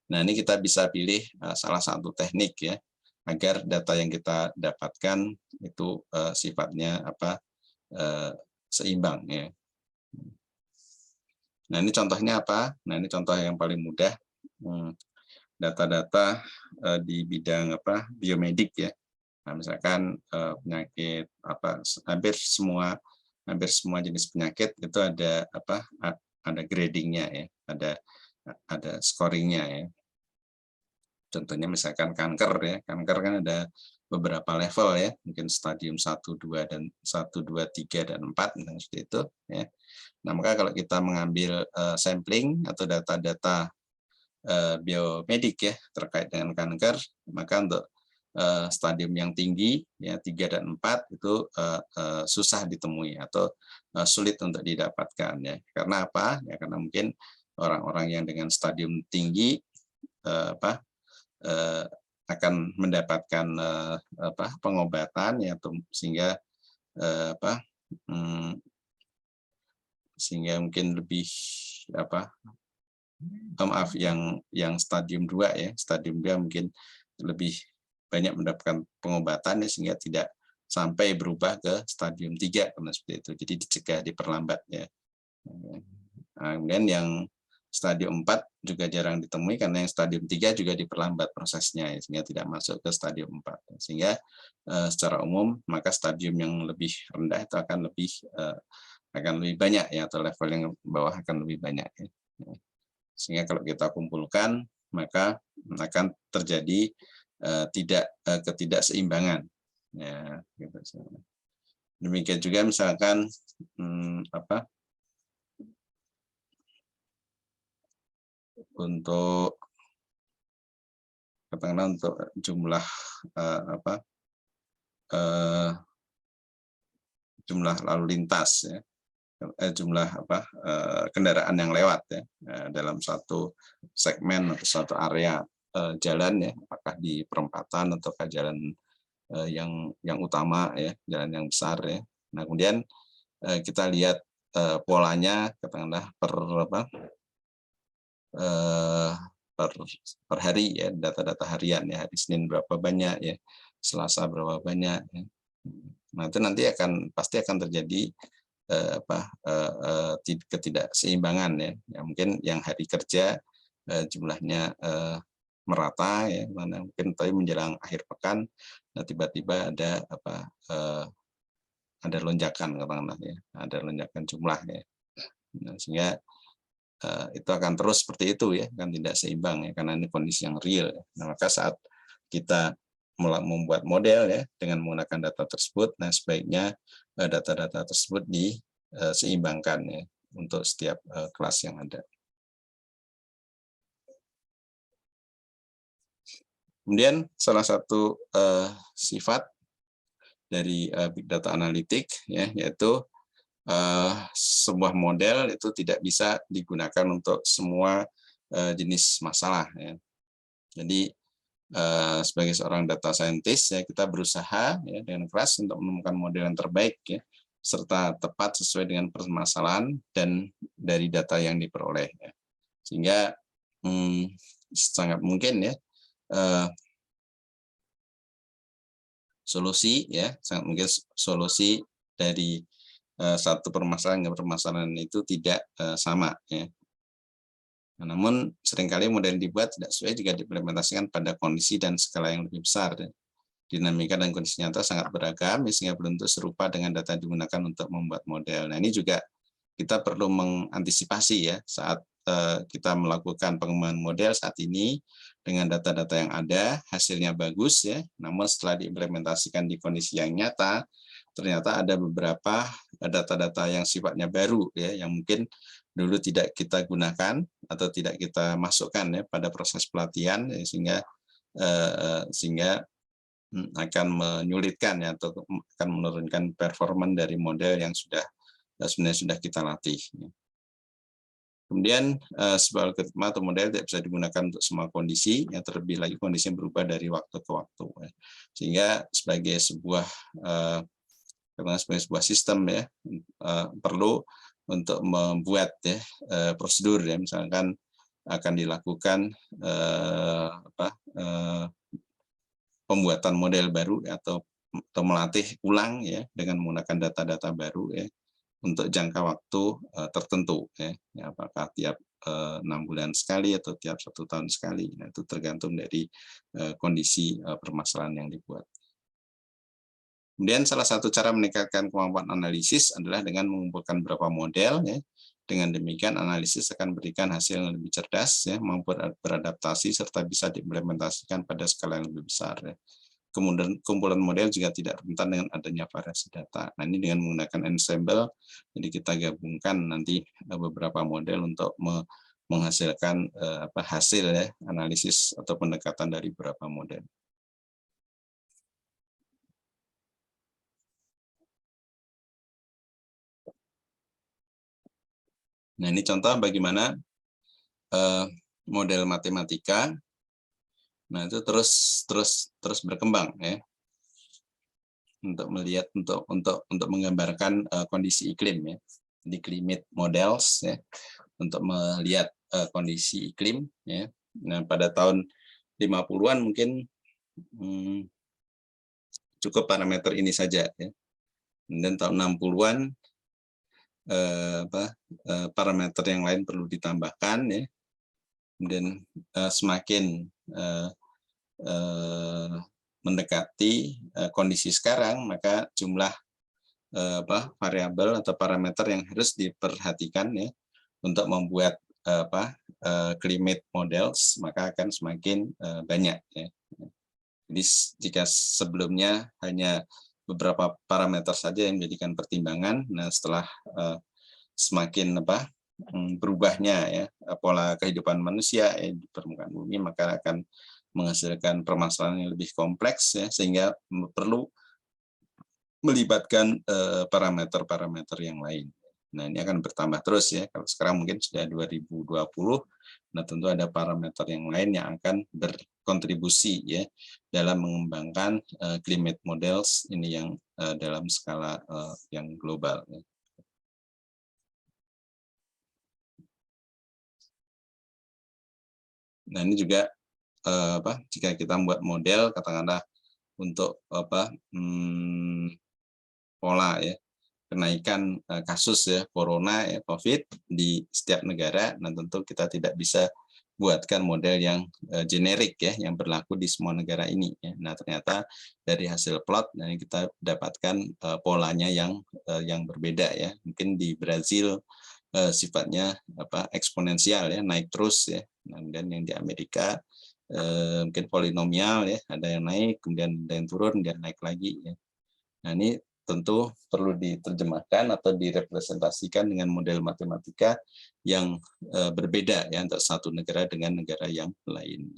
Nah, ini kita bisa pilih salah satu teknik ya, agar data yang kita dapatkan itu sifatnya seimbang ya. Nah, ini contohnya apa? Nah, ini contoh yang paling mudah, data-data di bidang biomedik ya. Nah, misalkan penyakit hampir semua jenis penyakit itu ada gradingnya ya, ada scoringnya ya. Contohnya misalkan kanker ya, kanker kan ada beberapa level ya, mungkin stadium 1, 2 dan 1, 2, 3 dan 4 seperti itu ya. Nah, maka kalau kita mengambil sampling atau data-data biomedik ya terkait dengan kanker, maka untuk stadium yang tinggi ya 3 dan 4 itu susah ditemui atau sulit untuk didapatkan ya. Karena apa? Ya karena mungkin orang-orang yang dengan stadium tinggi akan mendapatkan pengobatan ya, sehingga sehingga mungkin lebih maaf yang stadium 2 ya, stadium 2 mungkin lebih banyak mendapatkan pengobatan ya, sehingga tidak sampai berubah ke stadium 3 karena seperti itu. Jadi dicegah, diperlambat ya. Nah, kemudian yang stadium 4 juga jarang ditemui karena yang stadium 3 juga diperlambat prosesnya ya, sehingga tidak masuk ke stadium 4. Sehingga secara umum maka stadium yang lebih rendah itu akan lebih banyak ya, atau level yang bawah akan lebih banyak ya. Sehingga kalau kita kumpulkan maka akan terjadi ketidakseimbangan ya, gitu. Demikian juga misalkan untuk katakanlah untuk jumlah jumlah lalu lintas ya, jumlah kendaraan yang lewat ya dalam satu segmen atau satu area jalan ya, apakah di perempatan ataukah jalan yang utama ya, jalan yang besar ya. Nah, kemudian kita lihat polanya katakanlah per, per hari ya, data-data harian ya, hari Senin berapa banyak ya, Selasa berapa banyak ya. Nah itu nanti pasti akan terjadi ketidakseimbangan ya. Ya mungkin yang hari kerja jumlahnya merata ya, mana mungkin tapi menjelang akhir pekan nah tiba-tiba ada lonjakan katakanlah ya, ada lonjakan jumlah ya. Nah, sehingga itu akan terus seperti itu ya, kan tidak seimbang ya, karena ini kondisi yang real ya. Nah, maka saat kita membuat model ya dengan menggunakan data tersebut, nah sebaiknya data-data tersebut diseimbangkan ya untuk setiap kelas yang ada. Kemudian salah satu sifat dari big data analytic ya, yaitu sebuah model itu tidak bisa digunakan untuk semua jenis masalah ya. Jadi sebagai seorang data scientist ya, kita berusaha ya dengan keras untuk menemukan model yang terbaik ya, serta tepat sesuai dengan permasalahan dan dari data yang diperoleh ya. Sehingga sangat mungkin ya solusi ya, sangat mungkin solusi dari satu permasalahan ke permasalahan itu tidak sama ya. Nah, namun seringkali model dibuat tidak sesuai jika diimplementasikan pada kondisi dan skala yang lebih besar. Dinamika dan kondisi nyata sangat beragam, sehingga belum tentu serupa dengan data yang digunakan untuk membuat model. Nah, ini juga kita perlu mengantisipasi ya saat kita melakukan pengembangan model saat ini dengan data-data yang ada, hasilnya bagus ya, namun setelah diimplementasikan di kondisi yang nyata, ternyata ada beberapa data-data yang sifatnya baru ya, yang mungkin dulu tidak kita gunakan atau tidak kita masukkan ya pada proses pelatihan ya, sehingga akan menyulitkan ya, atau akan menurunkan performa dari model yang sebenarnya sudah kita latih. Kemudian sebuah algoritma atau model tidak bisa digunakan untuk semua kondisi, yang terlebih lagi kondisi yang berubah dari waktu ke waktu. Ya. Sehingga sebagai sebuah sistem ya perlu untuk membuat ya prosedur ya, misalkan akan dilakukan pembuatan model baru atau melatih ulang ya dengan menggunakan data-data baru ya untuk jangka waktu tertentu ya, apakah tiap 6 bulan sekali atau tiap 1 tahun sekali. Nah, itu tergantung dari kondisi permasalahan yang dibuat. Kemudian salah satu cara meningkatkan kemampuan analisis adalah dengan mengumpulkan beberapa model ya. Dengan demikian analisis akan berikan hasil yang lebih cerdas ya, mampu beradaptasi serta bisa diimplementasikan pada skala yang lebih besar ya. Kemudian kumpulan model juga tidak rentan dengan adanya variasi data. Nah, ini dengan menggunakan ensemble, jadi kita gabungkan nanti beberapa model untuk menghasilkan hasil ya, analisis atau pendekatan dari beberapa model. Nah, ini contoh bagaimana model matematika, nah itu terus berkembang ya, untuk melihat untuk menggambarkan kondisi iklim ya, di climate models ya, untuk melihat kondisi iklim ya. Nah, pada tahun 50-an mungkin cukup parameter ini saja ya. Dan tahun 60-an parameter yang lain perlu ditambahkan ya. Dan semakin mendekati kondisi sekarang, maka jumlah variabel atau parameter yang harus diperhatikan ya untuk membuat climate models, maka akan semakin banyak ya. Jadi jika sebelumnya hanya beberapa parameter saja yang menjadikan pertimbangan, nah setelah semakin berubahnya ya pola kehidupan manusia di permukaan bumi, maka akan menghasilkan permasalahan yang lebih kompleks ya, sehingga perlu melibatkan parameter-parameter yang lain. Nah, ini akan bertambah terus ya. Kalau sekarang mungkin sudah 2020, nah tentu ada parameter yang lain yang akan berkontribusi ya dalam mengembangkan climate models ini yang dalam skala yang global. Ya. Nah, ini juga jika kita membuat model katakanlah untuk pola ya kenaikan kasus ya corona ya COVID di setiap negara. Nah, tentu kita tidak bisa buatkan model yang generik ya yang berlaku di semua negara ini ya. Nah, ternyata dari hasil plot nah kita dapatkan polanya yang berbeda ya. Mungkin di Brazil sifatnya eksponensial ya, naik terus ya. Dan yang di Amerika mungkin polinomial ya, ada yang naik kemudian ada yang turun dan naik lagi ya. Nah, ini tentu perlu diterjemahkan atau direpresentasikan dengan model matematika yang berbeda ya untuk satu negara dengan negara yang lain.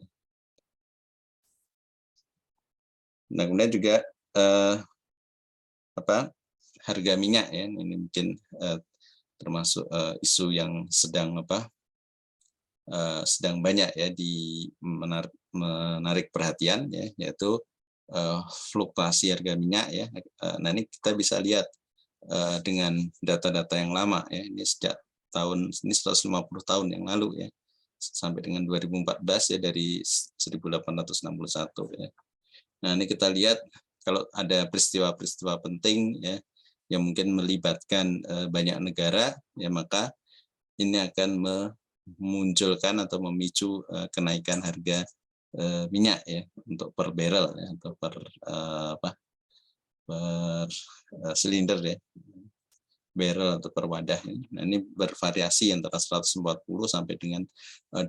Nah, kemudian juga harga minyak ya, ini mungkin termasuk isu yang sedang sedang banyak ya menarik perhatian ya, yaitu fluktuasi harga minyak ya. Nah, ini kita bisa lihat dengan data-data yang lama ya, ini sejak tahun ini 150 tahun yang lalu ya, sampai dengan 2014 ya, dari 1861 ya. Nah, ini kita lihat kalau ada peristiwa-peristiwa penting ya yang mungkin melibatkan banyak negara ya, maka ini akan memunculkan atau memicu kenaikan harga minyak ya untuk per barrel ya, atau per silinder ya, barrel atau per wadah. Nah, ini bervariasi antara 140 sampai dengan 20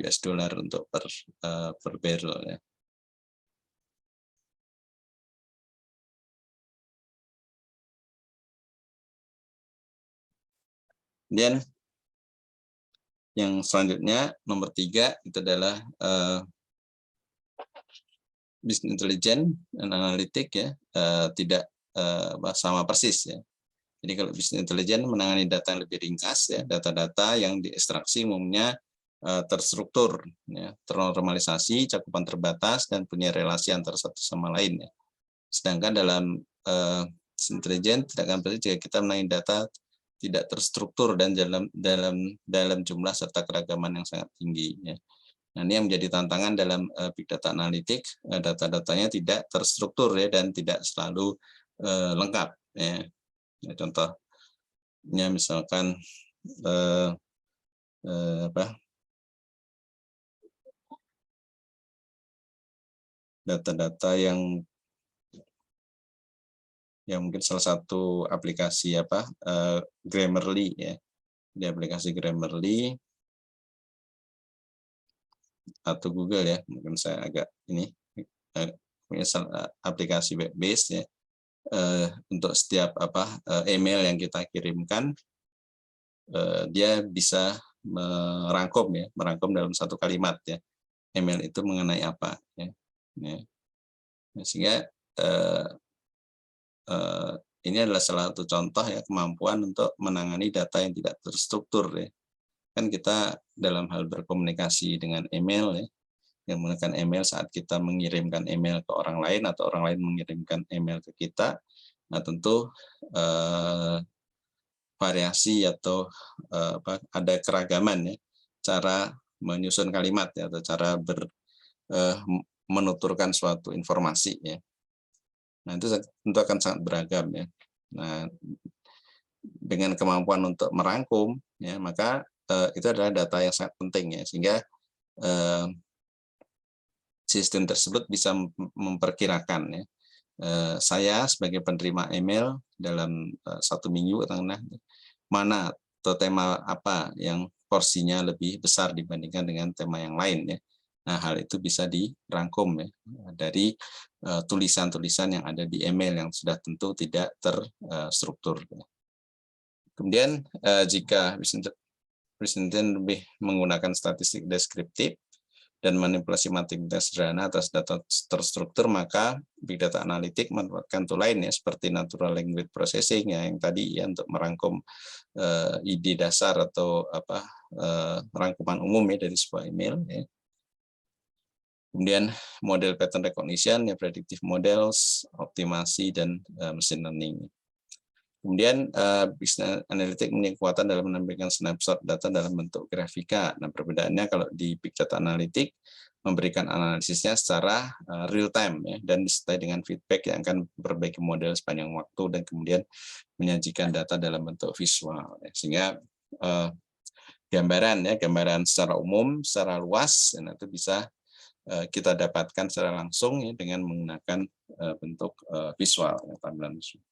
US dollar untuk per barrel ya. Kemudian yang selanjutnya nomor 3 itu adalah business intelligence dan analitik ya, tidak sama persis ya. Jadi kalau business intelligence menangani data yang lebih ringkas ya, data-data yang diekstraksi umumnya terstruktur ya, ternormalisasi, cakupan terbatas dan punya relasi antara satu sama lain ya. Sedangkan dalam business intelligence tidak akan berarti jika kita menangani data tidak terstruktur dan dalam jumlah serta keragaman yang sangat tinggi ya. Nah, ini yang menjadi tantangan dalam big data analitik, data-datanya tidak terstruktur ya dan tidak selalu lengkap ya. Nah, contohnya misalkan data-data yang mungkin salah satu aplikasi Grammarly ya. Di aplikasi Grammarly atau Google ya, mungkin saya agak ini punya aplikasi web based ya, untuk setiap email yang kita kirimkan dia bisa merangkum dalam satu kalimat ya, email itu mengenai apa ya. Sehingga ini adalah salah satu contoh ya kemampuan untuk menangani data yang tidak terstruktur ya. Kan kita dalam hal berkomunikasi dengan email ya, yang menggunakan email saat kita mengirimkan email ke orang lain atau orang lain mengirimkan email ke kita, nah tentu variasi atau ada keragaman ya cara menyusun kalimat ya, atau cara menuturkan suatu informasi ya. Nah, itu tentu akan sangat beragam ya. Nah, dengan kemampuan untuk merangkum ya, maka itu adalah data yang sangat penting ya, sehingga sistem tersebut bisa memperkirakan ya, saya sebagai penerima email dalam 1 minggu mana atau tema apa yang porsinya lebih besar dibandingkan dengan tema yang lain ya. Nah, hal itu bisa dirangkum ya dari tulisan-tulisan yang ada di email yang sudah tentu tidak terstruktur. Kemudian jika business intelligence lebih menggunakan statistik deskriptif dan manipulasi matematika sederhana atas data terstruktur, maka big data analitik merupakan tool lain ya, seperti natural language processing ya, yang tadi ya, untuk merangkum ide dasar atau rangkuman umum ya dari sebuah email ya. Kemudian model pattern recognition ya, predictive models, optimasi dan machine learning. Kemudian Business Analytics mempunyai kekuatan dalam menampilkan snapshot data dalam bentuk grafika. Nah, perbedaannya kalau di Big Data Analytics memberikan analisisnya secara real time ya, dan disertai dengan feedback yang akan memperbaiki model sepanjang waktu dan kemudian menyajikan data dalam bentuk visual. Ya. Sehingga gambaran secara umum, secara luas, dan itu bisa kita dapatkan secara langsung ya, dengan menggunakan bentuk visual, ya, tampilan visual.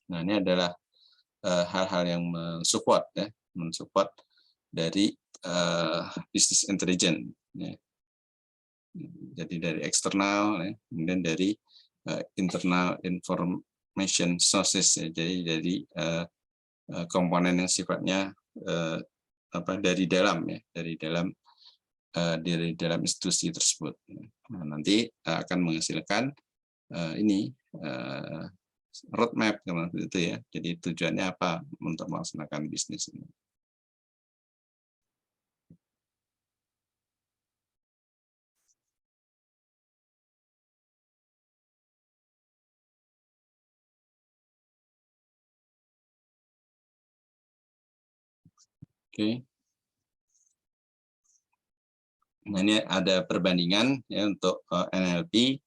Nah, ini adalah hal-hal yang mensupport dari business intelligence. Ya. Jadi dari eksternal, ya, kemudian dari internal information sources. Ya. Jadi dari komponen yang sifatnya dari dalam, ya, dari dalam institusi tersebut. Nah, nanti akan menghasilkan roadmap seperti itu ya. Jadi tujuannya apa untuk melaksanakan bisnis ini. Oke. Nah, ini ada perbandingan ya untuk NLP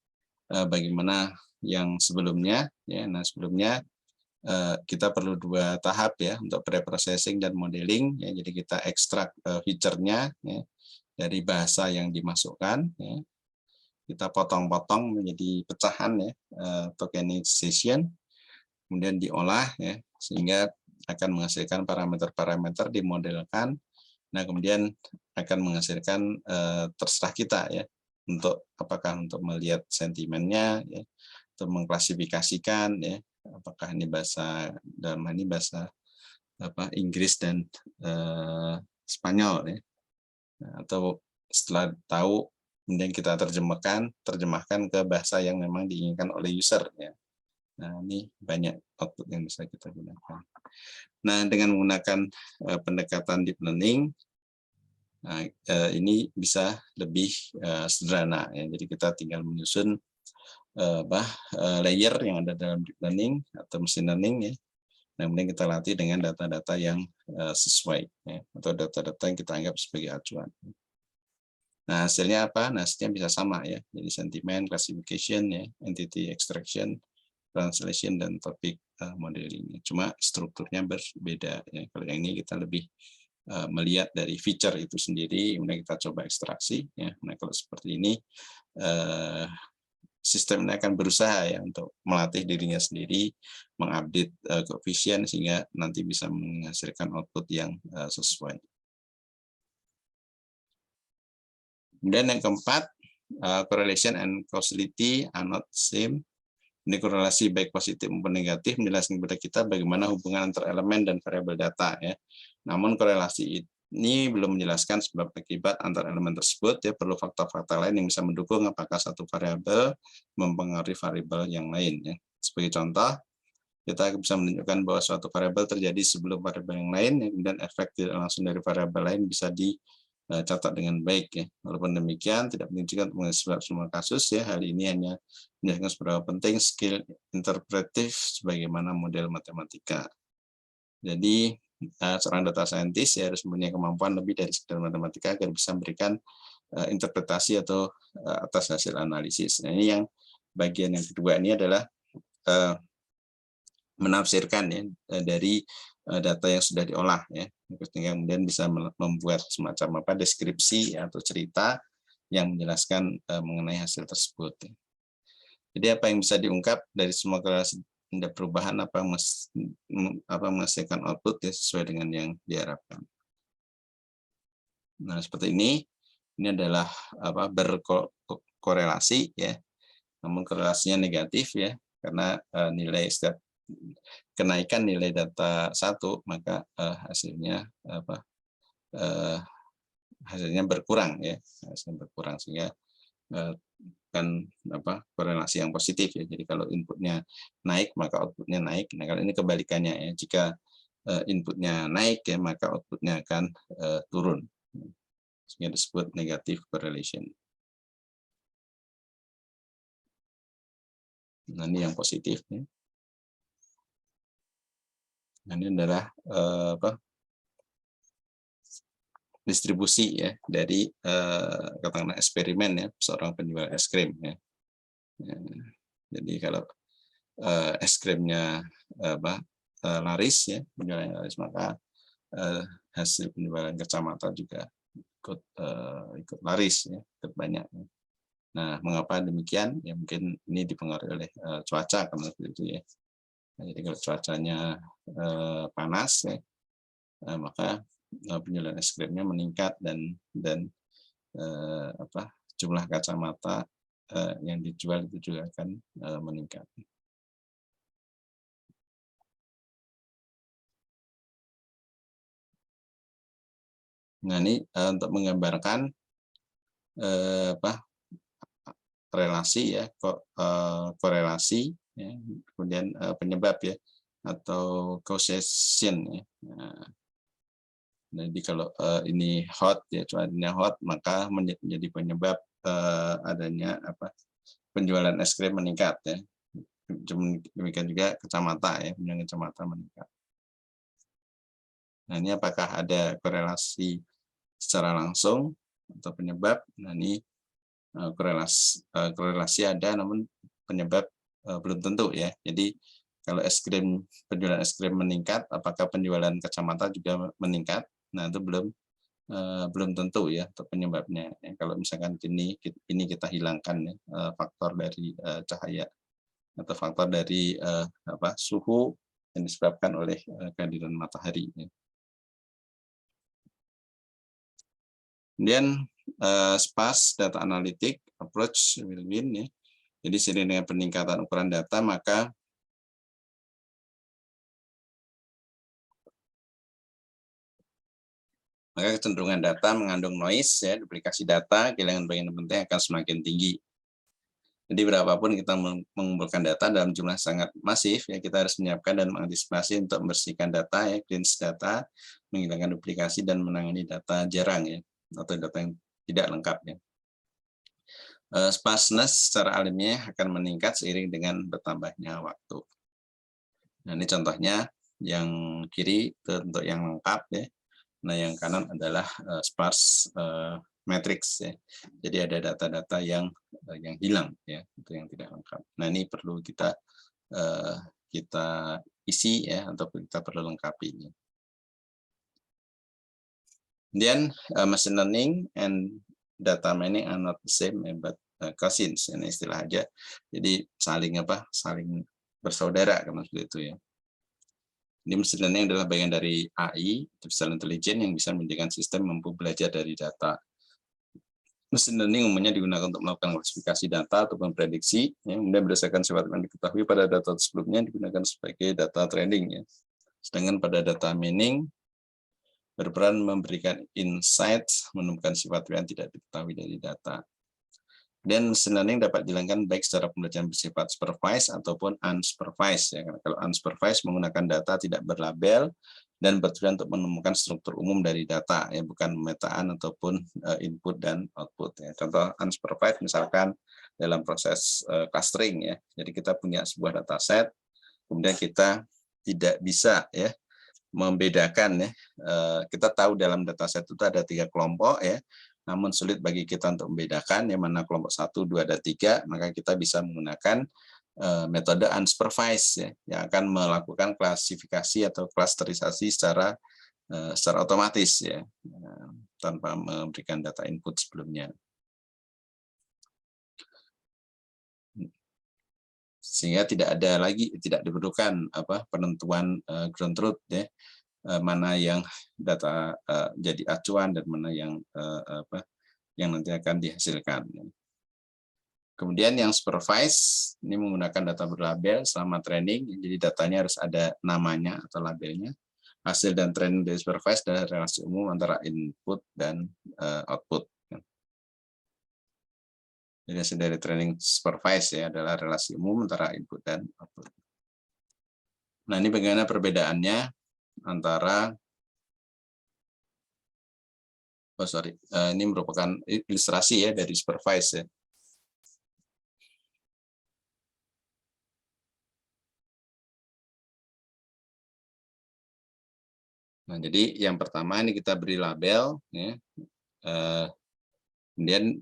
bagaimana yang sebelumnya ya. Nah, sebelumnya kita perlu 2 tahap ya untuk pre-processing dan modeling ya. Jadi kita ekstrak feature-nya ya, dari bahasa yang dimasukkan ya. Kita potong-potong menjadi pecahan ya, tokenization, kemudian diolah ya, sehingga akan menghasilkan parameter-parameter dimodelkan. Nah, kemudian akan menghasilkan terserah kita ya, untuk apakah untuk melihat sentimennya ya, untuk mengklasifikasikan ya, apakah ini bahasa dalam ini bahasa Inggris dan Spanyol ya. Nah, atau setelah tahu kemudian kita terjemahkan ke bahasa yang memang diinginkan oleh user ya. Nah, ini banyak output yang bisa kita gunakan. Nah, dengan menggunakan pendekatan deep learning, nah, ini bisa lebih sederhana ya. Jadi kita tinggal menyusun layer yang ada dalam deep learning atau machine learning ya. Nah, kemudian kita latih dengan data-data yang sesuai ya, atau data-data yang kita anggap sebagai acuan. Nah, hasilnya apa? Nah, hasilnya bisa sama ya. Jadi sentiment, classification, ya, entity extraction, translation, dan topik modeling. Cuma strukturnya berbeda. Ya. Kalau yang ini kita lebih melihat dari feature itu sendiri, kemudian kita coba ekstraksi. Ya. Nah, kalau seperti ini, sistem ini akan berusaha ya untuk melatih dirinya sendiri, mengupdate koefisien sehingga nanti bisa menghasilkan output yang sesuai. Kemudian yang keempat, correlation and causality are not same. Ini korelasi baik positif maupun negatif menjelaskan kepada kita bagaimana hubungan antar elemen dan variabel data ya. Namun korelasi ini belum menjelaskan sebab akibat antar elemen tersebut ya, perlu fakta-fakta lain yang bisa mendukung apakah satu variabel mempengaruhi variabel yang lain ya. Sebagai contoh, kita bisa menunjukkan bahwa suatu variabel terjadi sebelum variabel yang lain, dan efek tidak langsung dari variabel lain bisa dicatat dengan baik ya. Walaupun demikian tidak menunjukkan semua kasus ya. Hal ini hanya menjelaskan seberapa penting skill interpretif sebagaimana model matematika. Jadi seorang data scientist ya harus mempunyai kemampuan lebih dari sekedar matematika agar bisa memberikan interpretasi atau atas hasil analisis. Nah, ini yang bagian yang kedua ini adalah menafsirkan ya dari data yang sudah diolah ya, kemudian bisa membuat semacam deskripsi atau cerita yang menjelaskan mengenai hasil tersebut. Jadi apa yang bisa diungkap dari semua korelasi ada perubahan apa menghasilkan output ya, sesuai dengan yang diharapkan. Nah, seperti ini adalah berkorelasi ya, namun korelasinya negatif ya, karena nilai setiap kenaikan nilai data satu maka hasilnya hasilnya berkurang ya, hasilnya berkurang sehingga kan korelasi yang positif ya. Jadi kalau inputnya naik maka outputnya naik. Nah, kalau ini kebalikannya ya, jika inputnya naik ya maka outputnya akan turun, sehingga disebut negative correlation. Nah, ini yang positif ya. Nah, ini adalah distribusi ya dari katakanlah eksperimen ya seorang penjual es krim ya. Jadi kalau es krimnya laris ya, penjualannya laris, maka hasil penjualan kacamata juga ikut laris ya, ikut banyak. Nah, mengapa demikian? Ya mungkin ini dipengaruhi oleh cuaca karena itu ya. Nah, jadi kalau cuacanya panas ya, maka penjualan es krimnya meningkat dan jumlah kacamata yang dijual itu juga akan meningkat. Nah, ini untuk menggambarkan relasi ya, korelasi ya, kemudian penyebab ya atau causation ya. Nah, jadi kalau ini hot ya, cuacanya hot, maka menjadi penyebab adanya penjualan es krim meningkat ya. Demikian juga kacamata ya, penjualan kacamata meningkat. Nah, ini apakah ada korelasi secara langsung atau penyebab? Nah, ini korelasi ada, namun penyebab belum tentu ya. Jadi kalau penjualan es krim meningkat, apakah penjualan kacamata juga meningkat? Nah, itu belum tentu ya untuk penyebabnya. Kalau misalkan ini kita hilangkan ya, faktor dari cahaya atau faktor dari suhu yang disebabkan oleh kehadiran matahari. Kemudian sparse data analytic approach will win ya. Jadi seiring dengan peningkatan ukuran data, maka kecenderungan data mengandung noise ya, duplikasi data, kehilangan bagian penting akan semakin tinggi. Jadi berapapun kita mengumpulkan data dalam jumlah sangat masif, ya kita harus menyiapkan dan mengantisipasi untuk membersihkan data, ya cleanse data, menghilangkan duplikasi dan menangani data jarang ya, atau data yang tidak lengkap ya. Sparseness secara alamiah akan meningkat seiring dengan bertambahnya waktu. Nah, ini contohnya yang kiri itu untuk yang lengkap ya. Nah, yang kanan adalah sparse matrix ya. Jadi ada data-data yang hilang ya, itu yang tidak lengkap. Nah, ini perlu kita isi ya, atau kita perlu lengkapi. Kemudian machine learning and data mining are not the same but cousins, ini istilah aja. Jadi saling bersaudara kan seperti itu ya. Ini machine learning adalah bagian dari AI, artificial intelligence, yang bisa menjadikan sistem mampu belajar dari data. Machine learning umumnya digunakan untuk melakukan klasifikasi data ataupun prediksi, ya, kemudian berdasarkan sifat yang diketahui pada data sebelumnya digunakan sebagai data training. Ya. Sedangkan pada data mining berperan memberikan insight, menemukan sifat yang tidak diketahui dari data. Dan machine learning dapat dijalankan baik secara pembelajaran bersifat supervised ataupun unsupervised. Ya. Karena kalau unsupervised menggunakan data tidak berlabel dan bertujuan untuk menemukan struktur umum dari data, ya bukan pemetaan ataupun input dan output. Ya. Contoh unsupervised misalkan dalam proses clustering ya. Jadi kita punya sebuah dataset, kemudian kita tidak bisa ya membedakan ya. Kita tahu dalam dataset itu ada 3 kelompok ya. Namun sulit bagi kita untuk membedakan yang mana kelompok 1, 2, dan 3, maka kita bisa menggunakan metode unsupervised ya, yang akan melakukan klasifikasi atau klasterisasi secara otomatis ya, tanpa memberikan data input sebelumnya. Sehingga tidak diperlukan penentuan ground truth ya, mana yang data jadi acuan dan mana yang nanti akan dihasilkan. Kemudian yang supervise ini menggunakan data berlabel selama training, jadi datanya harus ada namanya atau labelnya. Hasil dan training dari supervise adalah relasi umum antara input dan output. Jadi hasil dari training supervise ya adalah relasi umum antara input dan output. Nah, ini bagaimana perbedaannya antara ini merupakan ilustrasi ya dari supervise ya. Nah, jadi yang pertama ini kita beri label, ya. Kemudian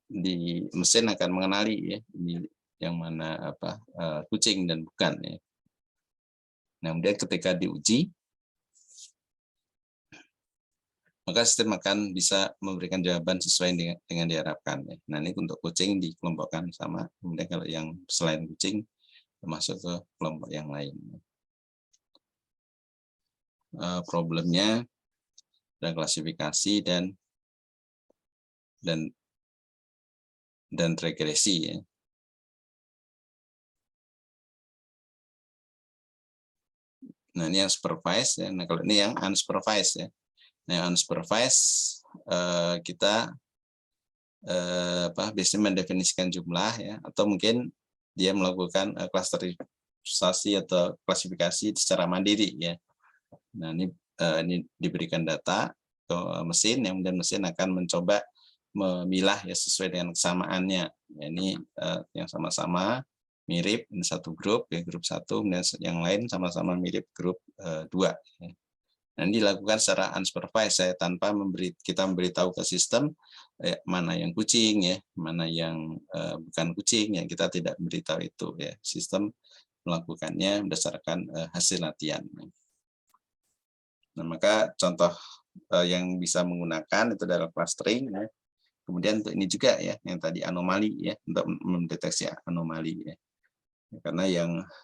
di mesin akan mengenali ya, ini yang mana kucing dan bukan ya. Nah, kemudian ketika diuji, maka sistem akan bisa memberikan jawaban sesuai dengan diharapkan. Ya. Nah, ini untuk kucing dikelompokkan sama, kemudian kalau yang selain kucing masuk ke kelompok yang lain. Problemnya dan klasifikasi dan regresi ya. Nah, ini yang supervised ya. Nah, kalau ini yang unsupervised ya. Nah, yang unsupervised kita biasanya mendefinisikan jumlah ya, atau mungkin dia melakukan klasterisasi atau klasifikasi secara mandiri ya. Nah, ini diberikan data ke mesin, yang kemudian mesin akan mencoba memilah ya sesuai dengan kesamaannya. Ya, ini yang sama-sama mirip, ini satu grup ya, grup 1, dan yang lain sama-sama mirip grup 2. Ya. Nah, ini dilakukan secara unsupervised ya, tanpa kita memberitahu ke sistem mana yang kucing ya, mana yang bukan kucing ya, kita tidak memberitahu itu ya. Sistem melakukannya berdasarkan hasil latihan. Nah, maka contoh yang bisa menggunakan itu adalah clustering ya. Kemudian untuk ini juga ya, yang tadi anomali ya, untuk mendeteksi anomali ya. Karena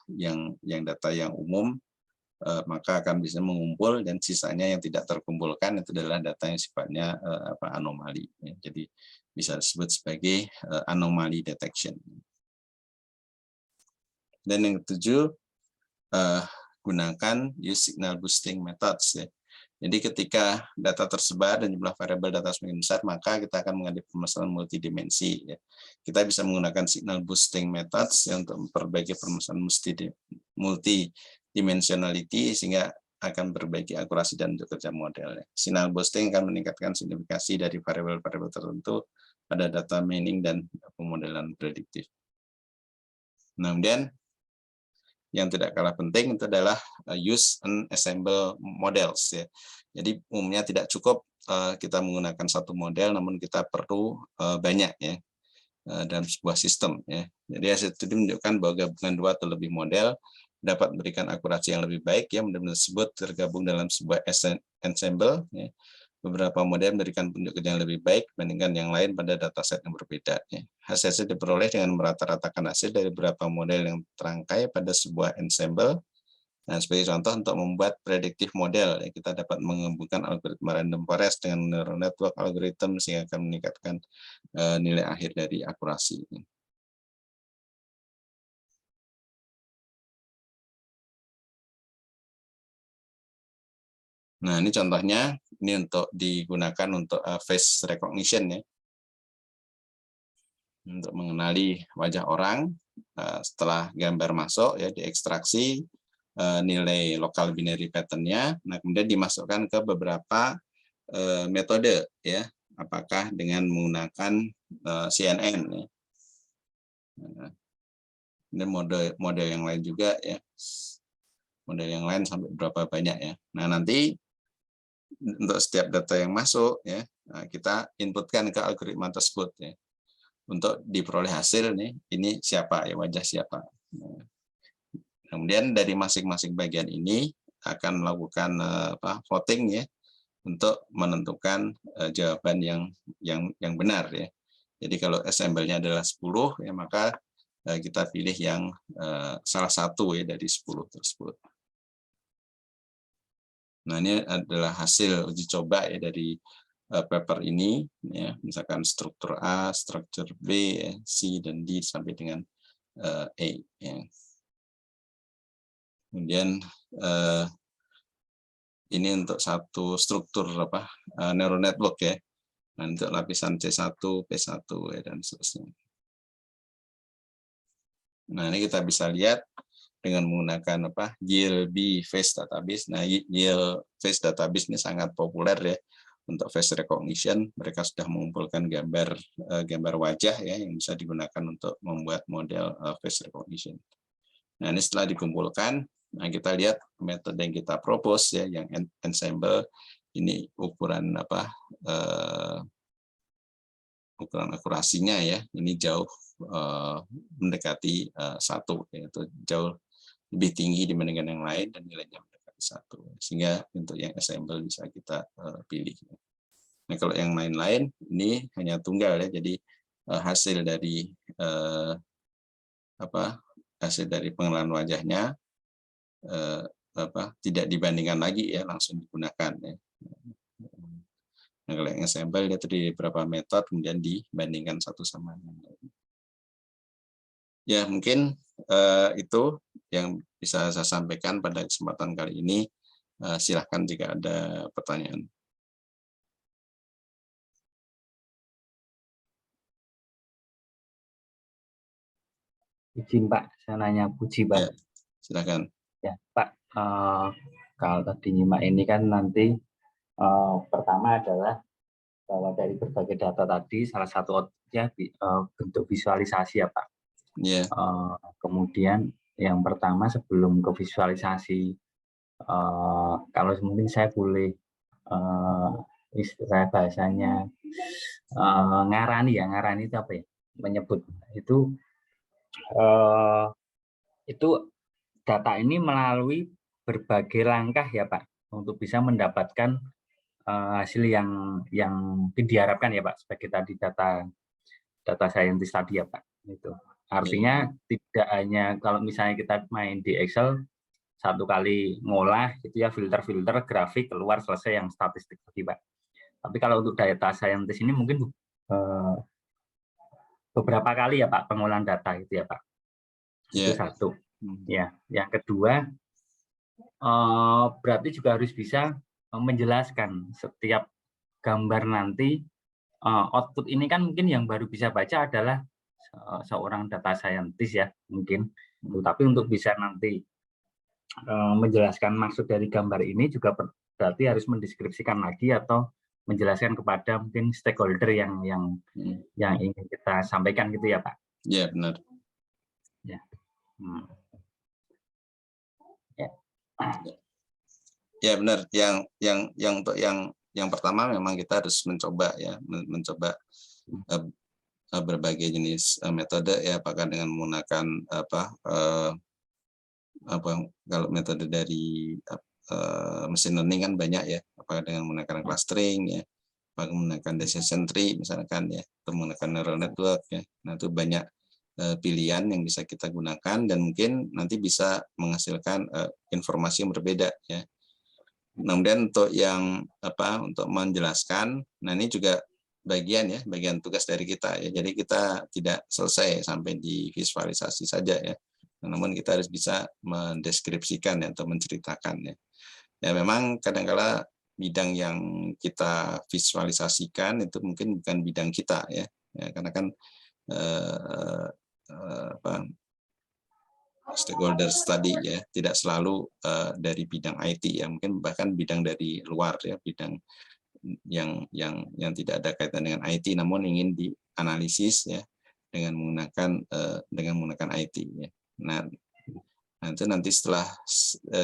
yang data yang umum maka akan bisa mengumpul, dan sisanya yang tidak terkumpulkan itu adalah data yang sifatnya anomali ya. Jadi bisa disebut sebagai anomaly detection. Dan yang ketujuh, gunakan use signal boosting methods ya. Jadi ketika data tersebar dan jumlah variabel data semakin besar, maka kita akan menghadapi permasalahan multidimensi. Ya. Kita bisa menggunakan signal boosting methods ya, untuk memperbaiki permasalahan multidimensionality sehingga akan memperbaiki akurasi dan untuk kerja model. Ya. Signal boosting akan meningkatkan signifikasi dari variabel-variabel tertentu pada data mining dan pemodelan prediktif. Nah, kemudian yang tidak kalah penting itu adalah use and assemble models ya. Jadi umumnya tidak cukup kita menggunakan satu model, namun kita perlu banyak ya dalam sebuah sistem ya. Jadi hasil studi menunjukkan bahwa gabungan 2 atau lebih model dapat memberikan akurasi yang lebih baik ya, model tersebut tergabung dalam sebuah ensemble ya. Beberapa model memberikan petunjuk yang lebih baik dibandingkan yang lain pada dataset yang berbeda. Hasil diperoleh dengan merata-ratakan hasil dari beberapa model yang terangkai pada sebuah ensemble. Nah, sebagai contoh untuk membuat prediktif model, kita dapat mengembangkan algoritma random forest dengan neural network algorithm sehingga akan meningkatkan nilai akhir dari akurasi. Nah, ini contohnya, ini untuk digunakan untuk face recognition ya. Untuk mengenali wajah orang setelah gambar masuk ya, diekstraksi nilai local binary pattern-nya, nah kemudian dimasukkan ke beberapa metode ya, apakah dengan menggunakan CNN ya. Ini model yang lain juga ya, model yang lain sampai berapa banyak ya. Nah, nanti untuk setiap data yang masuk ya, kita inputkan ke algoritma tersebut ya, untuk diperoleh hasil nih, ini siapa ya, wajah siapa. Nah, kemudian dari masing-masing bagian ini akan melakukan voting ya, untuk menentukan jawaban yang benar ya. Jadi kalau assemble-nya adalah 10 ya, maka kita pilih yang salah satu ya dari 10 tersebut. Nah, ini adalah hasil uji coba ya dari paper ini ya, misalkan struktur A, struktur B, ya, C dan D sampai dengan E ya. Kemudian ini untuk satu struktur neural network ya. Nah, untuk lapisan C1, P1 ya, dan seterusnya. Nah, ini kita bisa lihat dengan menggunakan YIELB Face Database. Nah, YIELB Face Database ini sangat populer ya untuk face recognition. Mereka sudah mengumpulkan gambar wajah ya yang bisa digunakan untuk membuat model face recognition. Nah, ini setelah dikumpulkan, Nah, kita lihat metode yang kita propose ya, yang ensemble ini ukuran ukuran akurasinya ya, ini jauh mendekati 1, yaitu jauh lebih tinggi dibandingkan yang lain dan nilainya mendekati 1, sehingga untuk yang ensemble bisa kita pilih. Nah, kalau yang lain-lain ini hanya tunggal ya, jadi hasil dari hasil dari pengenalan wajahnya tidak dibandingkan lagi ya, langsung digunakan ya. Nah, kalau yang ensemble dia terdiri beberapa metode kemudian dibandingkan satu sama lain. Ya, mungkin itu yang bisa saya sampaikan pada kesempatan kali ini. Silahkan jika ada pertanyaan. Izin Pak, saya nanya Puji Pak. Ya, silakan. Ya Pak, kalau tadi nyimak ini kan nanti pertama adalah bahwa dari berbagai data tadi salah satu outputnya bentuk visualisasi ya Pak. Ya. Kemudian yang pertama sebelum ke visualisasi, kalau mungkin saya boleh istilah bahasanya ngarani itu apa ya? Menyebut itu data ini melalui berbagai langkah ya Pak untuk bisa mendapatkan hasil yang diharapkan ya Pak, sebagai tadi data scientist tadi ya Pak. Itu artinya tidak hanya kalau misalnya kita main di Excel satu kali ngolah itu ya filter grafik keluar selesai yang statistik tadi Pak. Tapi kalau untuk data scientist ini mungkin beberapa kali ya Pak pengolahan data itu ya Pak. Itu satu. Ya, yang kedua berarti juga harus bisa menjelaskan setiap gambar nanti. Output ini kan mungkin yang baru bisa baca adalah seorang data scientist ya mungkin. Tapi untuk bisa nanti menjelaskan maksud dari gambar ini juga berarti harus mendeskripsikan lagi atau menjelaskan kepada mungkin stakeholder yang ingin kita sampaikan gitu ya Pak. Ya, benar. Ya. Ya benar. Yang untuk yang pertama memang kita harus mencoba berbagai jenis metode ya, apakah dengan menggunakan kalau metode dari machine learning kan banyak ya, apakah dengan menggunakan clustering ya, apakah menggunakan decision tree misalkan ya, atau menggunakan neural network ya. Nah, itu banyak pilihan yang bisa kita gunakan dan mungkin nanti bisa menghasilkan informasi yang berbeda ya. Kemudian untuk untuk menjelaskan, nah ini juga bagian tugas dari kita ya. Jadi kita tidak selesai sampai di visualisasi saja ya. Namun kita harus bisa mendeskripsikan ya, atau menceritakan ya. Ya memang kadang-kala bidang yang kita visualisasikan itu mungkin bukan bidang kita ya. Karena kan stakeholder study ya tidak selalu dari bidang IT ya, mungkin bahkan bidang dari luar ya, bidang yang tidak ada kaitan dengan IT namun ingin dianalisis ya dengan menggunakan IT ya. Nah, nanti setelah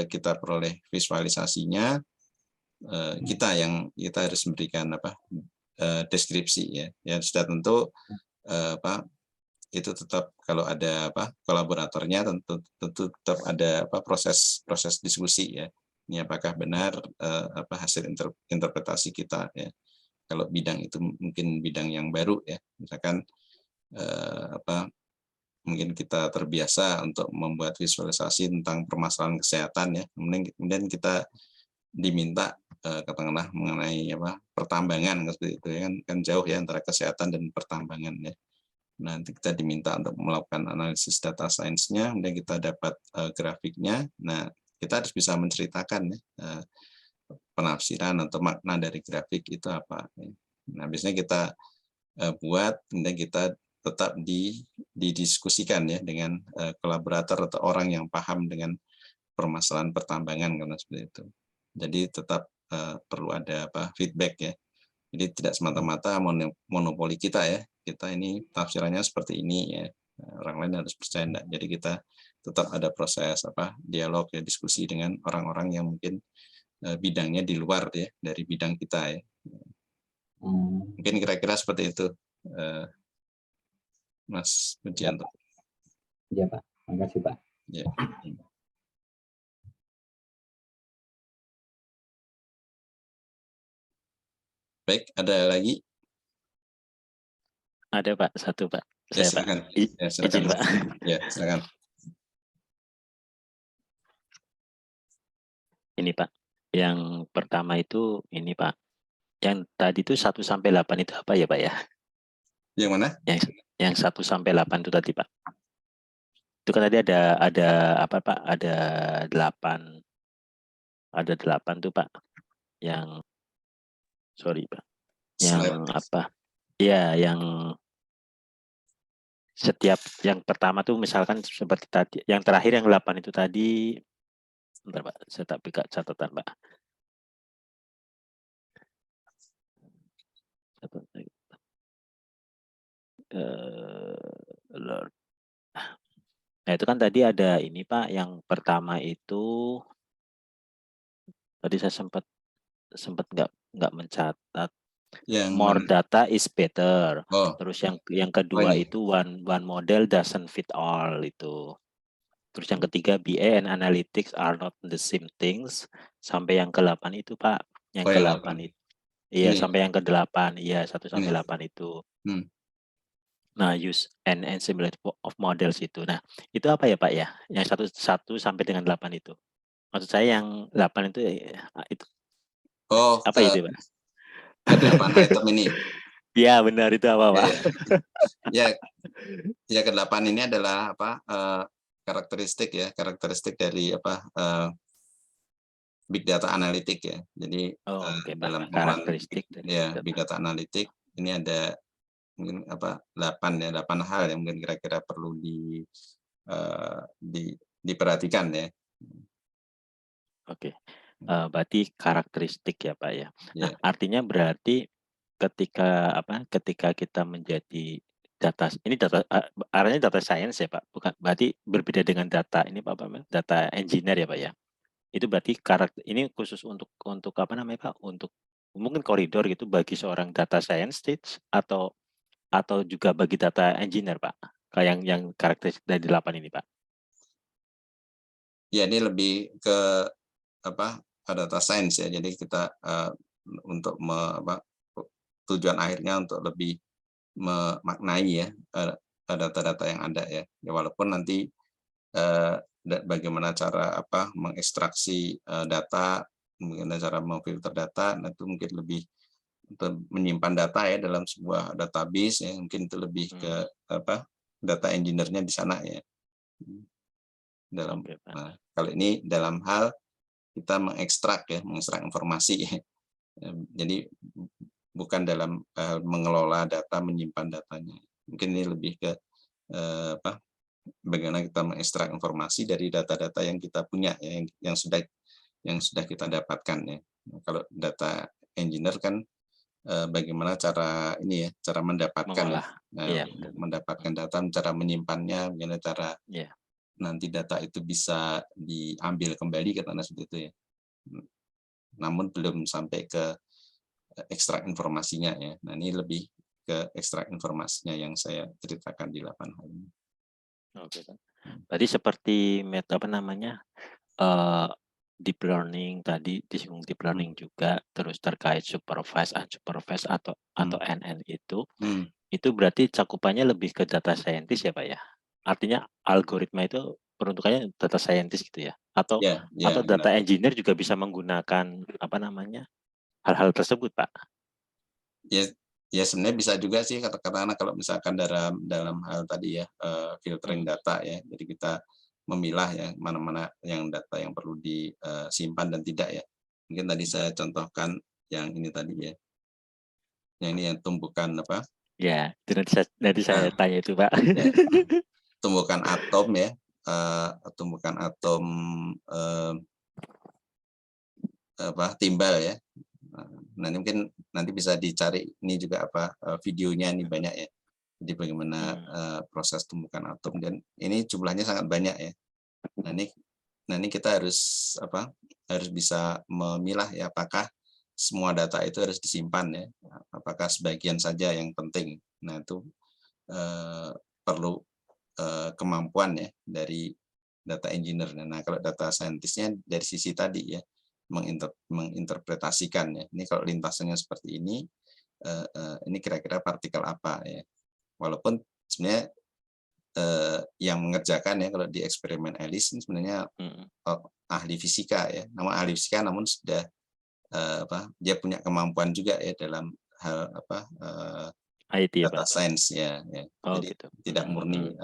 kita peroleh visualisasinya, kita harus memberikan deskripsi ya. Ya sudah tentu itu tetap kalau ada kolaboratornya tentu tetap ada proses diskusi ya. Ini apakah benar hasil interpretasi kita ya. Kalau bidang itu mungkin bidang yang baru ya, misalkan mungkin kita terbiasa untuk membuat visualisasi tentang permasalahan kesehatan ya, kemudian kita diminta katakanlah mengenai pertambangan seperti itu ya, kan jauh ya antara kesehatan dan pertambangan ya. Nanti kita diminta untuk melakukan analisis data science-nya, kemudian kita dapat grafiknya. Nah, kita harus bisa menceritakan ya, penafsiran atau makna dari grafik itu apa. Nah, biasanya kita buat, kemudian kita tetap didiskusikan ya dengan kolaborator atau orang yang paham dengan permasalahan pertambangan karena seperti itu. Jadi tetap perlu ada feedback ya. Jadi tidak semata-mata monopoli kita ya. Kita ini tafsirannya seperti ini ya. Orang lain harus percaya enggak. Jadi kita tetap ada proses dialog ya, diskusi dengan orang-orang yang mungkin bidangnya di luar ya dari bidang kita ya. Mungkin kira-kira seperti itu, Mas Pujianto. Iya Pak, terima kasih Pak. Ya. Baik, ada lagi? Ada Pak, satu Pak. Ya, Saya silakan. Pak. Ya, silakan. Izin Pak. Ya, silakan. Ini Pak, yang pertama itu ini Pak, yang tadi itu 1 sampai 8 itu apa ya Pak ya? Yang mana? Yang 1 sampai 8 itu tadi Pak. Itu kan tadi ada apa Pak? Ada 8. Ada 8 tuh Pak. Yang sorry Pak. Yang apa? Ya, yang setiap yang pertama tuh misalkan seperti tadi, yang terakhir yang 8 itu tadi. Bentar Pak, saya tak buka catatan Pak. Lord. Nah itu kan tadi ada ini Pak, yang pertama itu tadi saya sempat nggak mencatat. Yang More mana? data is better. Oh. Terus yang kedua itu one model doesn't fit all itu. Terus yang ketiga BA and analytics are not the same things. Sampai yang ke-8 itu Pak. Yang ke-8 itu. Iya, sampai yang ke-8. Iya, 1 sampai 8 itu. Nah, use and similarity of models itu. Nah, itu apa ya Pak ya? Yang 1 sampai dengan 8 itu. Maksud saya yang 8 itu itu. Oh, apa itu Pak? Ke-8 item ini. Iya, benar, itu apa Pak? Ya ke-8 ini adalah karakteristik dari big data analitik ya. Jadi dalam karakteristik big data analitik ini ada mungkin 8 hal yang mungkin kira-kira perlu diperhatikan ya. Oke. Berarti karakteristik ya Pak ya. Nah, artinya berarti ketika kita menjadi arahnya data science ya Pak, bukan berarti berbeda dengan data ini Pak, data engineer ya Pak ya. Itu berarti ini khusus untuk apa namanya Pak, untuk mungkin koridor gitu bagi seorang data scientist atau juga bagi data engineer Pak, kayak yang karakteristik dari 8 ini Pak. Ya, ini lebih ke data science ya. Jadi kita untuk tujuan akhirnya untuk lebih memaknai ya data-data yang ada ya. Walaupun nanti bagaimana cara mengekstraksi data, bagaimana cara memfilter data, itu mungkin lebih menyimpan data ya dalam sebuah database ya, mungkin itu lebih ke data engineer-nya di sana ya. Kalau ini dalam hal kita mengekstrak informasi ya. Jadi bukan dalam mengelola data, menyimpan datanya. Mungkin ini lebih ke bagaimana kita mengekstrak informasi dari data-data yang kita punya ya, yang sudah kita dapatkan ya. Kalau data engineer kan bagaimana cara mendapatkan mendapatkan data, cara menyimpannya, bagaimana cara nanti data itu bisa diambil kembali katakanlah seperti itu ya. Namun belum sampai ke ekstrak informasinya ya. Nah, ini lebih ke ekstrak informasinya yang saya ceritakan di 8 hal ini. Oke, berarti seperti deep learning tadi disinggung deep learning juga, terus terkait supervised, unsupervised atau NN itu berarti cakupannya lebih ke data scientist ya Pak ya. Artinya algoritma itu peruntukannya data scientist gitu ya, atau data engineer juga bisa menggunakan hal-hal tersebut Pak. Ya sebenarnya bisa juga sih katakanlah kalau misalkan dalam hal tadi ya filtering data ya. Jadi kita memilah ya mana-mana yang data yang perlu disimpan dan tidak ya. Mungkin tadi saya contohkan yang ini tadi ya. Yang ini yang tumbukan apa? Ya, itu nanti saya tanya itu Pak. Ya, tumbukan atom ya. Tumbukan atom timbal ya. Nah, ini mungkin nanti bisa dicari ini juga videonya ini banyak ya. Jadi bagaimana proses tumbukan atom, dan ini jumlahnya sangat banyak ya. Nah ini kita harus harus bisa memilah ya, apakah semua data itu harus disimpan ya, apakah sebagian saja yang penting. Nah itu perlu kemampuan ya dari data engineer. Nah kalau data scientist-nya dari sisi tadi ya, menginterpretasikan ya. Ini kalau lintasannya seperti ini kira-kira partikel apa ya. Walaupun sebenarnya yang mengerjakan ya kalau di eksperimen Alice ini sebenarnya ahli fisika ya. Namun ahli fisika namun sudah dia punya kemampuan juga ya dalam hal IT ya, data Pak. science ya. Oh, Jadi gitu. tidak murni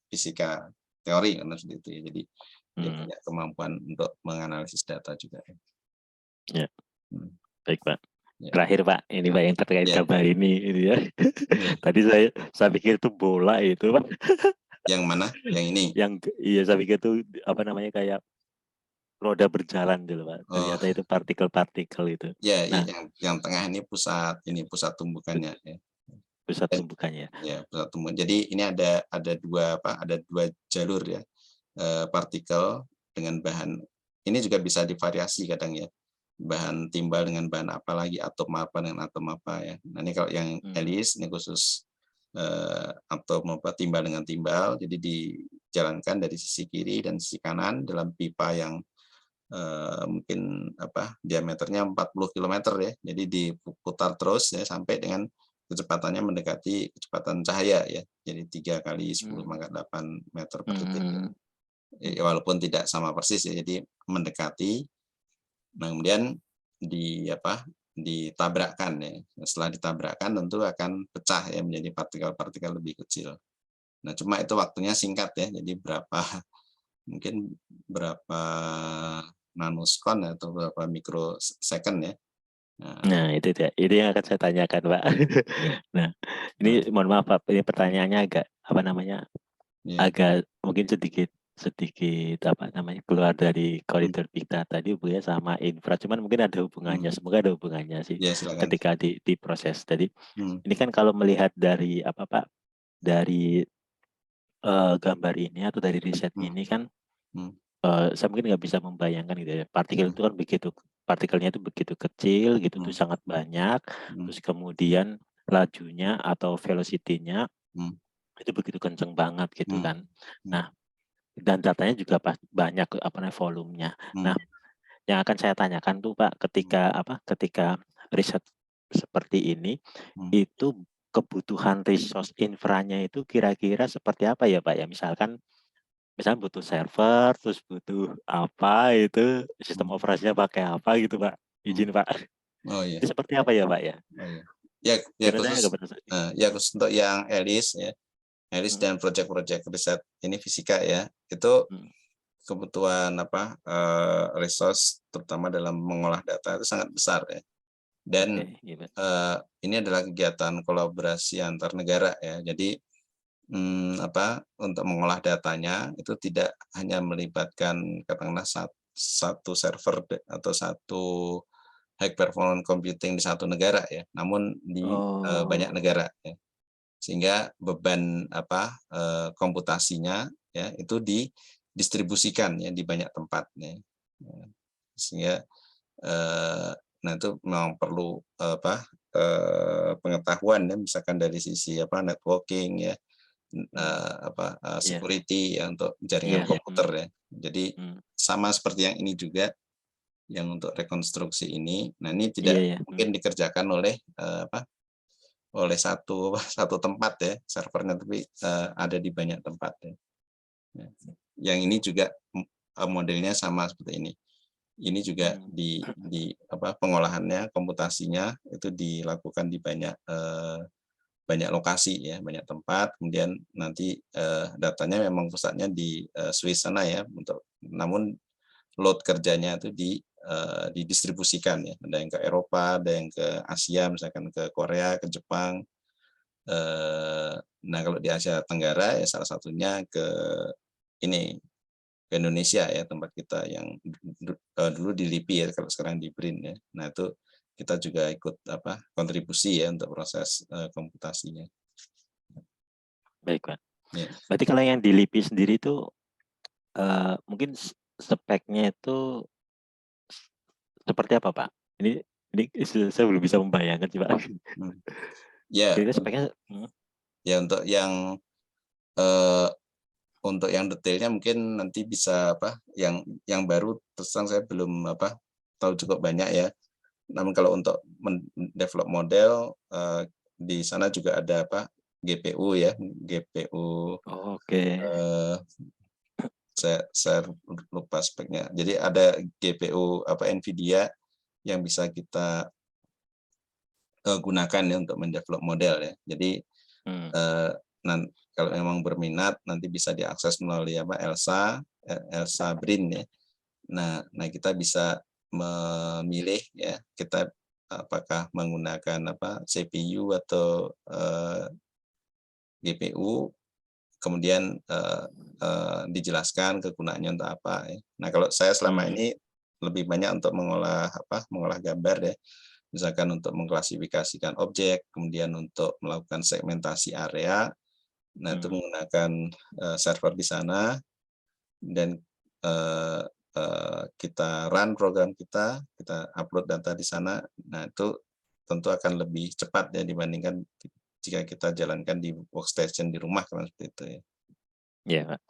fisika teori kan seperti itu ya. Jadi dia punya kemampuan untuk menganalisis data juga. Ya. Baik, Pak. Ya. Terakhir, Pak, ini Pak yang terkait gambar ini ya. Tadi saya pikir itu bola itu, Pak. Yang mana? Yang ini? Iya, saya pikir itu kayak roda berjalan gitu, Pak. Ternyata itu partikel-partikel itu. Ya, nah, yang tengah ini pusat tumbukannya ya. Pusat tumbukannya. Ya, pusat tumbukan. Jadi ini ada dua jalur ya. Partikel dengan bahan ini juga bisa divariasi kadang ya. Bahan timbal dengan bahan apa lagi, atom apa dengan atom apa ya. Nah, ini kalau yang Alice ini khusus atom timbal dengan timbal, jadi dijalankan dari sisi kiri dan sisi kanan dalam pipa yang mungkin diameternya 40 km ya. Jadi diputar terus ya sampai dengan kecepatannya mendekati kecepatan cahaya ya. Jadi 3 kali 10⁸ meter per detik. Ya, walaupun tidak sama persis ya. Jadi mendekati. Nah, kemudian ditabrakkan ya. Setelah ditabrakkan tentu akan pecah ya menjadi partikel-partikel lebih kecil. Nah, cuma itu waktunya singkat ya. Jadi mungkin berapa nanoskon atau berapa mikrosecond ya. Nah, itu dia. Itu yang akan saya tanyakan, Pak. Nah, ini mohon maaf, Pak. Ini pertanyaannya agak agak mungkin sedikit keluar dari koridor big data tadi hubungannya sama infra, cuman mungkin ada hubungannya, semoga ada hubungannya sih ketika diproses. Jadi ini kan kalau melihat dari dari gambar ini atau dari riset ini kan saya mungkin nggak bisa membayangkan gitu ya, partikel itu kan partikelnya itu begitu kecil gitu tuh sangat banyak, terus kemudian lajunya atau velocity-nya itu begitu kenceng banget gitu kan. Nah, dan datanya juga banyak volumenya. Nah, yang akan saya tanyakan tuh Pak, ketika riset seperti ini itu kebutuhan resource infranya itu kira-kira seperti apa ya Pak ya? Misalnya butuh server, terus butuh apa itu, sistem operasinya pakai apa gitu Pak? Izin Pak. Oh iya. Itu seperti apa ya Pak ya? Oh iya. Ya khusus untuk yang Alice ya. Alice dan proyek-proyek riset ini fisika ya. Itu kebutuhan resource terutama dalam mengolah data itu sangat besar ya. Dan ini adalah kegiatan kolaborasi antar negara ya. Jadi untuk mengolah datanya itu tidak hanya melibatkan katakanlah satu server atau satu high performance computing di satu negara ya, namun di banyak negara ya. Sehingga beban komputasinya ya itu didistribusikan ya di banyak tempat ya. Sehingga nah itu memang perlu pengetahuan ya, misalkan dari sisi networking ya, security ya untuk jaringan komputer ya. Jadi sama seperti yang ini juga yang untuk rekonstruksi ini. Nah, ini tidak mungkin dikerjakan oleh oleh satu tempat ya servernya, tapi ada di banyak tempat ya. Yang ini juga modelnya sama seperti ini. Ini juga di pengolahannya, komputasinya itu dilakukan di banyak lokasi ya, banyak tempat. Kemudian nanti datanya memang pusatnya di Swiss sana ya, namun load kerjanya itu didistribusikan ya. Ada yang ke Eropa, ada yang ke Asia, misalkan ke Korea, ke Jepang. Nah, kalau di Asia Tenggara ya salah satunya ke Indonesia ya, tempat kita yang dulu di LIPI ya, kalau sekarang di BRIN ya. Nah, itu kita juga ikut kontribusi ya untuk proses komputasinya. Baik Pak. Berarti kalau yang di LIPI sendiri itu mungkin speknya itu seperti apa, Pak? Ini saya belum bisa membayangkan sih, Pak. Ya, Kira-kira speknya ya untuk yang detailnya mungkin nanti bisa yang baru terus terang saya belum tahu cukup banyak ya. Namun kalau untuk mendevelop model di sana juga ada GPU ya, GPU. Oke. Saya lupa speknya. Jadi ada GPU Nvidia yang bisa kita gunakan ya untuk mendevelop model ya. Jadi kalau memang berminat nanti bisa diakses melalui Elsa Brin ya. Nah kita bisa memilih ya kita apakah menggunakan CPU atau GPU, kemudian dijelaskan kegunaannya untuk apa ya. Nah kalau saya selama ini lebih banyak untuk mengolah gambar ya, misalkan untuk mengklasifikasikan objek, kemudian untuk melakukan segmentasi area. Nah itu menggunakan server di sana dan kita run program kita upload data di sana. Nah itu tentu akan lebih cepat ya dibandingkan jika kita jalankan di workstation di rumah kan seperti itu ya. Iya, Pak.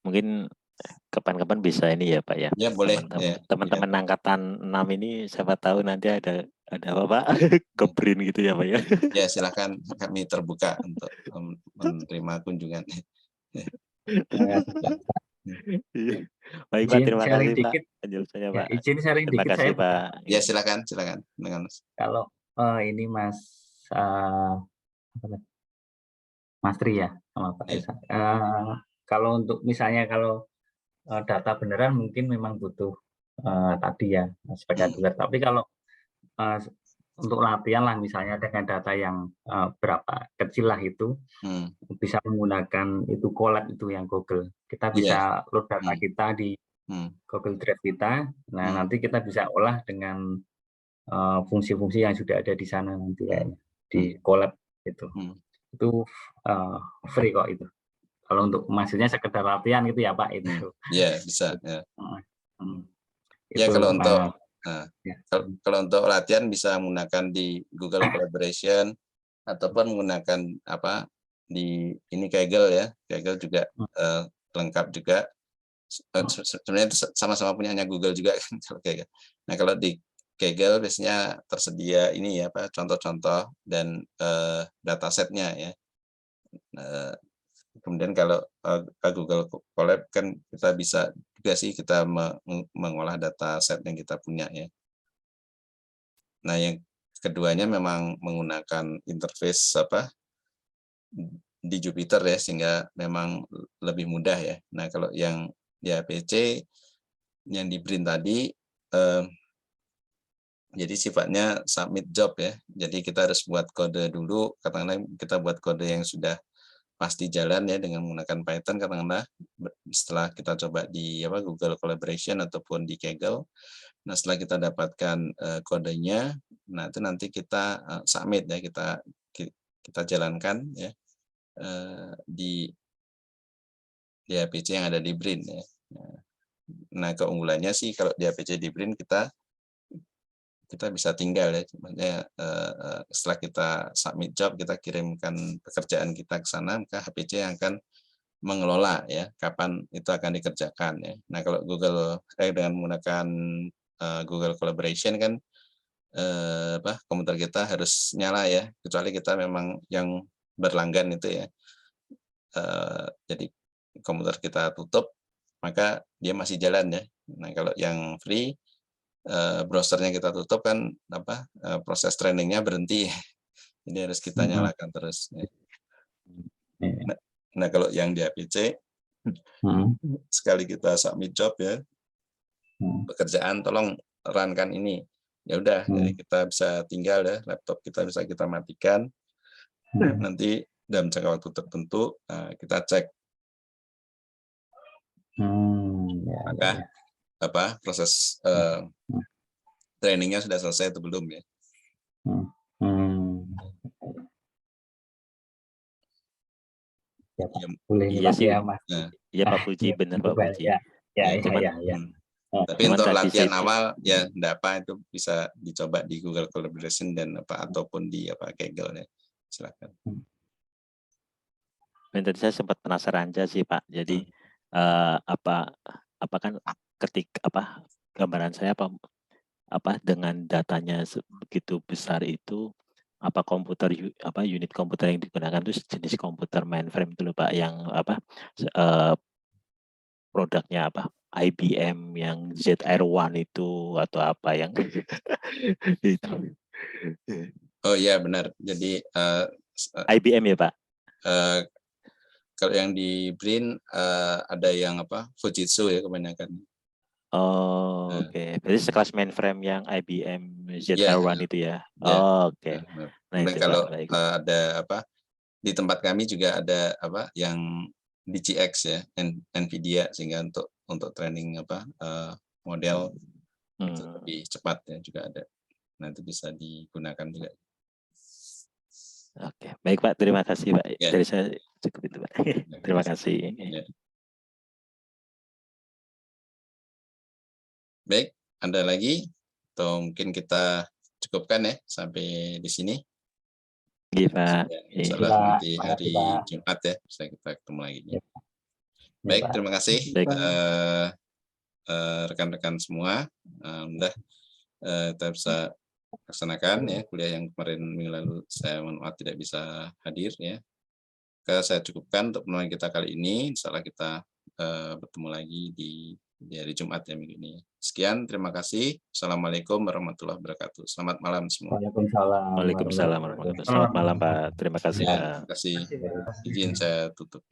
Mungkin kapan-kapan bisa ini ya, Pak ya. Ya boleh. Teman-teman ya. Angkatan 6 ini siapa tahu nanti ada apa, Pak? Kebrin gitu ya, Pak ya. Ya silakan, kami terbuka untuk menerima kunjungan. Baik Pak, terima kasih Pak. Penjelasannya Pak. Izin sharing terima dikit kasih saya. Pak. Ya silakan dengan. Kalau ini Mas Tri ya sama Pak Esa. Kalau untuk misalnya kalau data beneran mungkin memang butuh tadi ya spek hardware. Tapi kalau untuk latihan lah misalnya dengan data yang berapa kecil lah itu bisa menggunakan itu Colab itu yang Google. Kita bisa load data kita di Google Drive kita. Nah nanti kita bisa olah dengan fungsi-fungsi yang sudah ada di sana nanti kayaknya di Colab itu. Itu free kok itu. Kalau untuk maksudnya sekedar latihan gitu ya Pak itu. Ya bisa. Ya, ya kalau untuk kalau untuk latihan bisa menggunakan di Google Collaboration ataupun menggunakan di ini Kaggle ya. Kaggle juga lengkap juga. Sebenarnya sama-sama punyanya Google juga kan kalau Kaggle. Nah kalau di Kaggle biasanya tersedia ini ya contoh-contoh dan datasetnya ya. Kemudian kalau Google Colab kan kita bisa juga sih kita mengolah dataset yang kita punya ya. Nah yang keduanya memang menggunakan interface di Jupyter ya sehingga memang lebih mudah ya. Nah kalau yang di APC yang di Brin tadi jadi sifatnya submit job ya. Jadi kita harus buat kode dulu, katakanlah kita buat kode yang sudah pasti jalan ya dengan menggunakan Python, katakanlah setelah kita coba di Google Collaboration ataupun di Kaggle. Nah setelah kita dapatkan kodenya, nah itu nanti kita submit ya, kita jalankan ya di APC yang ada di Brin ya. Nah keunggulannya sih kalau di APC di Brin kita bisa tinggal ya, setelah kita submit job, kita kirimkan pekerjaan kita ke sana, maka HPC yang akan mengelola ya kapan itu akan dikerjakan ya. Nah kalau dengan menggunakan Google Collaboration kan komputer kita harus nyala ya, kecuali kita memang yang berlanggan itu ya. Jadi komputer kita tutup, maka dia masih jalan ya. Nah kalau yang free browsernya kita tutup kan proses trainingnya berhenti, jadi harus kita nyalakan terus. Nah kalau yang di APC sekali kita submit job ya pekerjaan tolong runkan ini ya udah, jadi kita bisa tinggal ya laptop kita bisa kita matikan, nanti dalam jangka waktu tertentu kita cek maka proses trainingnya sudah selesai atau belum ya. Ya, Pak. Boleh iya sih. ya, Mas. Iya Pak Puji, benar Pak Coba Puji. ya. Ya, Ya, ya, ya. Tapi Cuman untuk tadi latihan saya- awal ya enggak apa, itu bisa dicoba di Google Collaboration dan apa ataupun di apa Kaggle ya. Silakan. Dan tadi saya sempat penasaran aja sih Pak. Jadi apa kan gambaran saya apa dengan datanya begitu besar itu, apa unit komputer yang digunakan itu jenis komputer mainframe dulu Pak, yang produknya apa IBM yang ZR1 itu atau apa yang itu. Oh iya benar. Jadi IBM ya Pak. Kalau yang di Brin ada yang apa Fujitsu ya kebanyakan. Oh, oke. Berarti sekelas mainframe yang IBM ZR1 itu ya. Ya. Oh, oke. Nah, Nah, itu kalau Pak, baik. ada apa di tempat kami juga ada apa yang DGX ya, Nvidia, sehingga untuk training apa model itu lebih cepat ya juga ada. Nah, itu bisa digunakan juga. Oke, baik Pak, terima kasih Pak. Ya. Dari saya cukup itu Pak. Terima kasih. Ya. Baik, ada lagi atau mungkin kita cukupkan ya sampai di sini. Iya Pak. Insyaallah nanti hari Jumat ya bisa kita ketemu lagi. Baik, terima kasih rekan-rekan semua. Alhamdulillah kita bisa laksanakan ya kuliah yang kemarin minggu lalu saya mohon maaf tidak bisa hadir ya. Saya cukupkan untuk pertemuan kita kali ini. Insyaallah kita bertemu lagi di hari Jumat ya minggu ini. Sekian, terima kasih. Assalamualaikum warahmatullahi wabarakatuh. Selamat malam semua. Waalaikumsalam. Waalaikumsalam warahmatullahi wabarakatuh. Selamat malam Pak. Terima kasih Ya, Pak. terima kasih. Izin saya tutup.